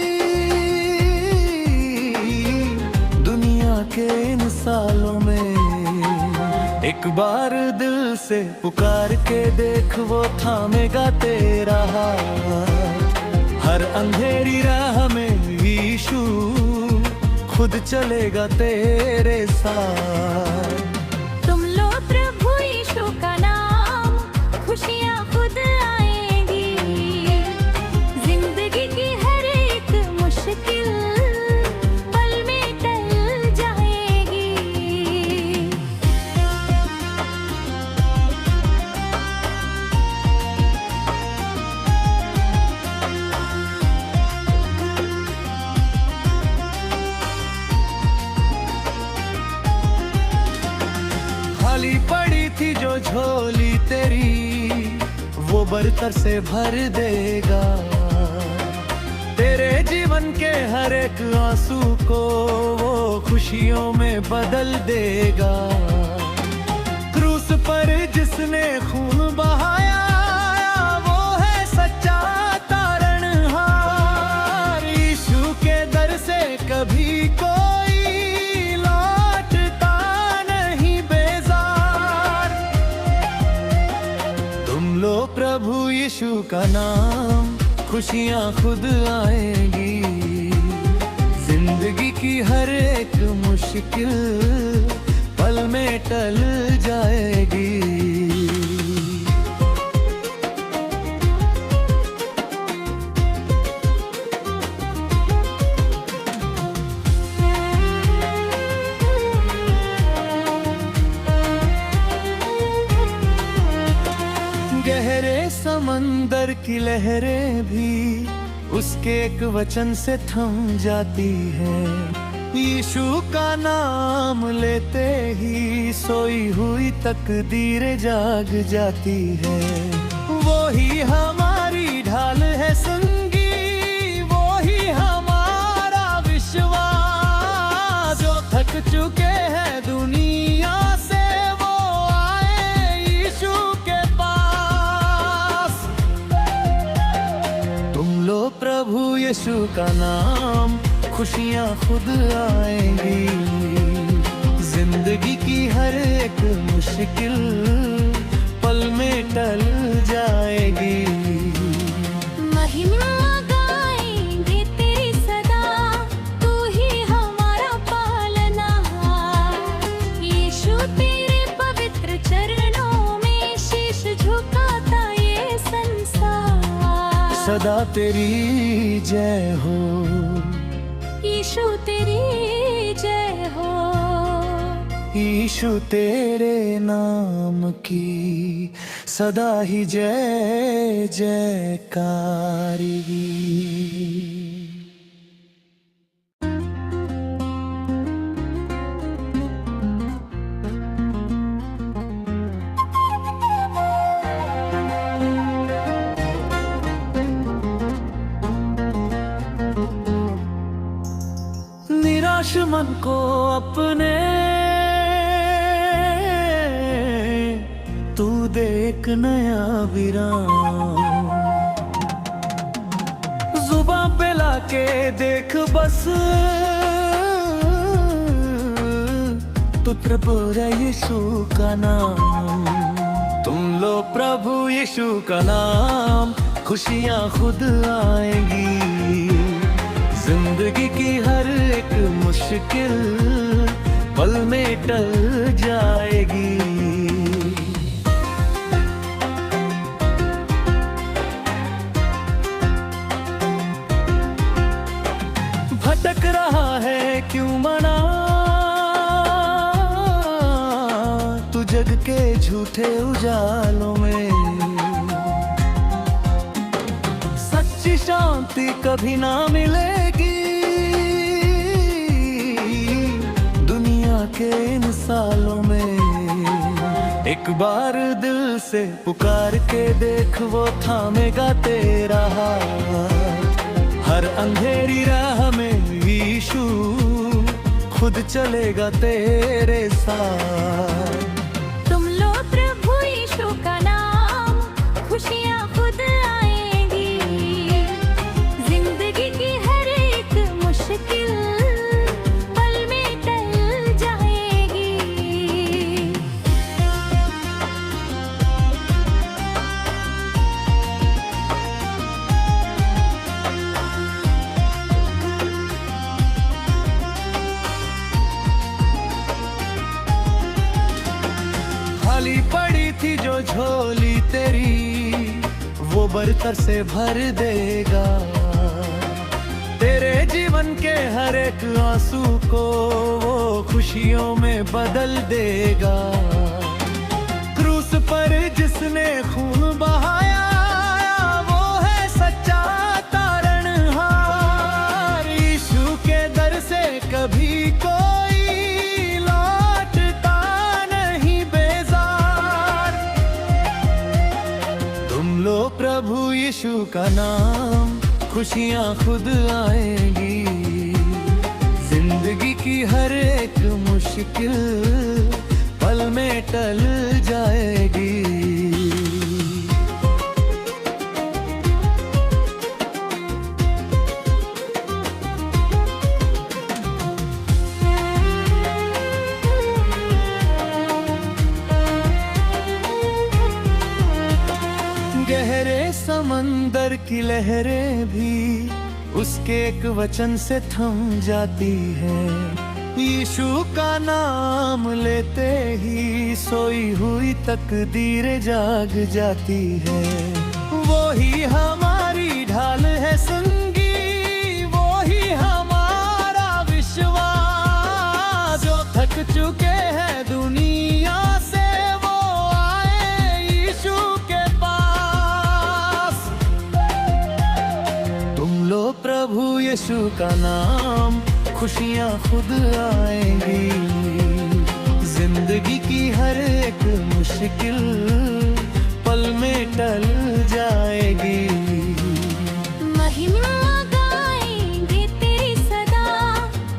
दुनिया के इन सालों में। एक बार दिल से पुकार के देख, वो थामेगा तेरा हाथ। हर अंधेरी राह में यीशु खुद चलेगा तेरे साथ। तुम लो प्रभु यीशु का नाम, खुशियाँ खुद आएंगी। जिंदगी की हर एक मुश्किल पल में टल जाएगी। खाली पड़ी थी जो झोली तेरी, वो बरतर से भर देगा। तेरे जीवन के हर एक आंसू को वो खुशियों में बदल देगा। क्रूस पर जिसने खून बहाया, वो है सच्चा तारणहार। यीशु के दर से कभी कोई लौटता नहीं बेजार। तुम लो प्रभु यीशु का नाम, खुशियाँ खुद आएंगी। जिंदगी की हर एक मुश्किल पल में टल जाएगी। गहरे समंदर की लहरें भी उसके एक वचन से थम जाती है। यीशु का नाम लेते ही सोई हुई तकदीरें जाग जाती है। वो ही हमारी ढाल है संगी, वो ही हमारा विश्वास। जो थक चुके हैं दुनिया से, वो आए यीशु के पास। तुम लो प्रभु यीशु का नाम, खुशियाँ खुद आएंगी। जिंदगी की हर एक मुश्किल पल में टल जाएगी। महिमा गाएंगे तेरी सदा, तू ही हमारा पालनहार। यीशु तेरे पवित्र चरणों में शीश झुकाता ये संसार। सदा तेरी जय हो। यीशु तेरी जय हो। यीशु तेरे नाम की सदा ही जय जयकारी। निराश मन को अपने तू दे एक नया विराम। जुबां पे लाके देख बस तू प्रभु यीशु का नाम। तुम लो प्रभु यीशु का नाम, खुशियाँ खुद आएंगी। जिंदगी की हर एक मुश्किल पल में टल जाएगी। भटक रहा है क्यों मना तू जग के झूठे उजालों में। सच्ची शांति कभी ना मिलेगी दुनिया के इन सालों में। एक बार दिल से पुकार के देख, वो थामेगा तेरा हाथ। हर अंधेरी राह में यीशु खुद चलेगा तेरे साथ। तुम लो प्रभु यीशु का नाम, खुशियाँ खुद आएंगी। जिंदगी की हर एक मुश्किल पल में टल जाएगी। खाली पड़ी थी जो झोली तेरी, वो बरतर से भर देगा। तेरे जीवन के हर एक आंसू को वो खुशियों में बदल देगा। क्रूस पर जिसने खून बहाया, वो है सच्चा तारणहार। यीशु के दर से कभी कोई लौटता नहीं बेजार। तुम लो प्रभु यीशु का नाम, खुशियाँ खुद आएंगी। जिंदगी की हर एक मुश्किल पल में टल जाएगी। गहरे समंदर की लहरें भी उसके एक वचन से थम जाती है। यीशु का नाम लेते ही सोई हुई तकदीर जाग जाती है। वो ही हमारी ढाल है संगी, वो ही हमारा विश्वास। जो थक चुके हैं दुनिया से, वो आए यीशु के पास। तुम लो प्रभु यीशु का नाम, खुशियाँ खुद आएंगी। जिंदगी की हर एक मुश्किल पल में टल जाएगी। महिमा गाएंगे तेरी सदा,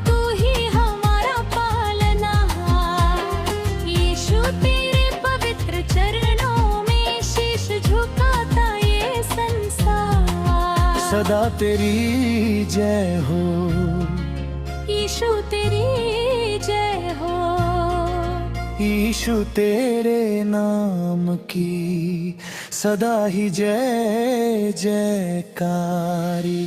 तू ही हमारा पालनहार। यीशु तेरे पवित्र चरणों में शीश झुकाता ये संसार। सदा तेरी जय हो। यीशु तेरी जय हो। यीशु तेरे नाम की सदा ही जय जयकारी।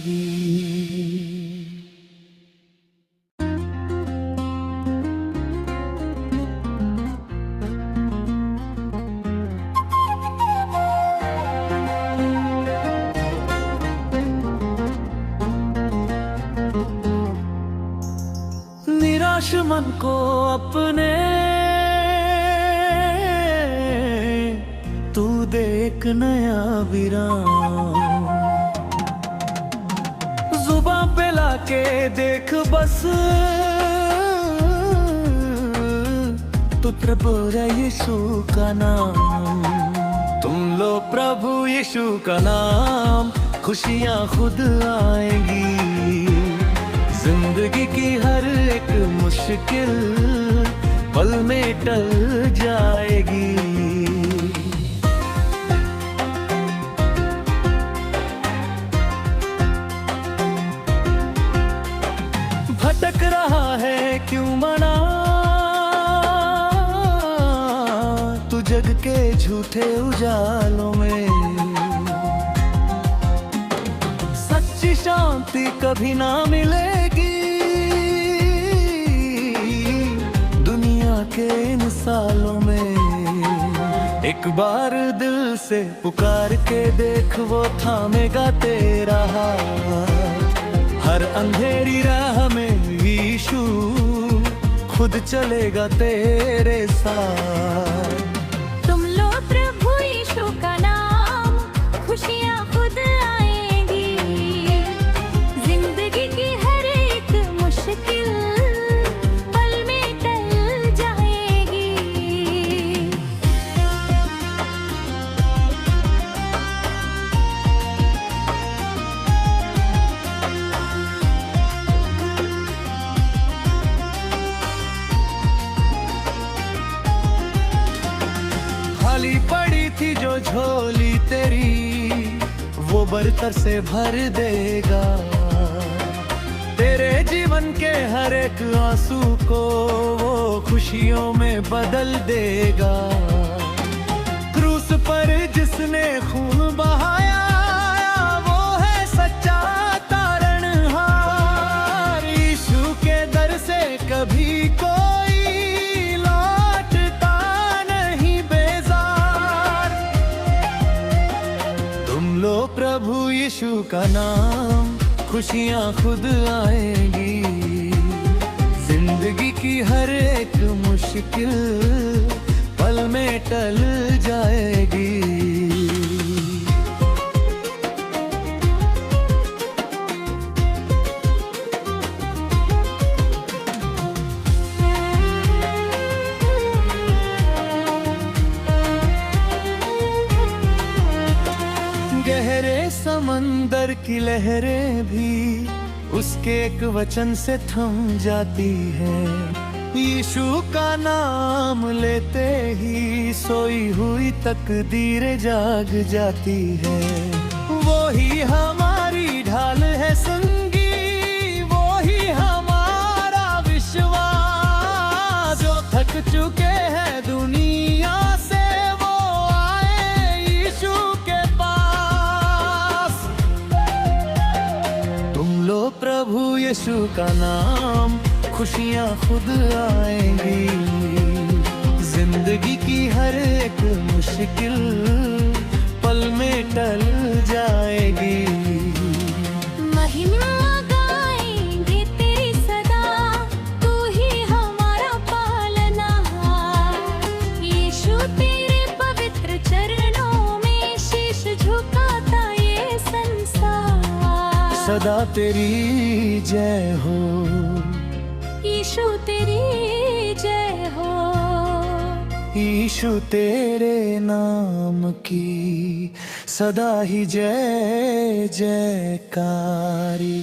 अपने, तू देख नया विराम। जुबां पे लाके देख बस, तू प्रभु यीशु का नाम। तुम लो प्रभु यीशु का नाम, खुशियाँ खुद आएंगी। जिंदगी की हर एक मुश्किल पल में टल जाएगी। भटक रहा है क्यों मना, तू जग के झूठे उजालों में। सच्ची शांति कभी ना मिलेगी दुनिया के इन सालों में। एक बार दिल से पुकार के देख, वो थामेगा तेरा हाथ। हर अंधेरी राह में यीशु खुद चलेगा तेरे साथ। तुम लो प्रभु यीशु का नाम, खुशियाँ खुद आएंगी। जिंदगी की हर एक मुश्किल पल में टल जाएगी। खाली पड़ी थी जो झोली तेरी, वो बरतर से भर देगा। तेरे जीवन के हर एक आंसू को वो खुशियों में बदल देगा। क्रूस पर जिसने खून बहाया, वो है सच्चा तारणहार। यीशु के दर से कभी कोई लौटता नहीं बेजार। तुम लो प्रभु यीशु का नाम, खुशियाँ खुद आएंगी। जिंदगी की हर एक मुश्किल पल में टल जाएगी। गहरे समंदर की लहरें भी उसके एक वचन से थम जाती है। यीशु का नाम लेते ही सोई हुई तकदीरें जाग जाती है। वो ही हमारी ढाल है संगी, वो ही हमारा विश्वास। जो थक चुके हैं दुनिया से, वो आए यीशु के पास। तुम लो प्रभु यीशु का नाम, खुशियाँ खुद आएंगी। जिंदगी की हर एक मुश्किल पल में टल जाएगी। महिमा गाएंगे तेरी सदा, तू ही हमारा पालनहार। यीशु तेरे पवित्र चरणों में शीश झुकाता ये संसार। सदा तेरी जय हो, यीशु तेरी जय हो। यीशु तेरे नाम की सदा ही जय जयकारी।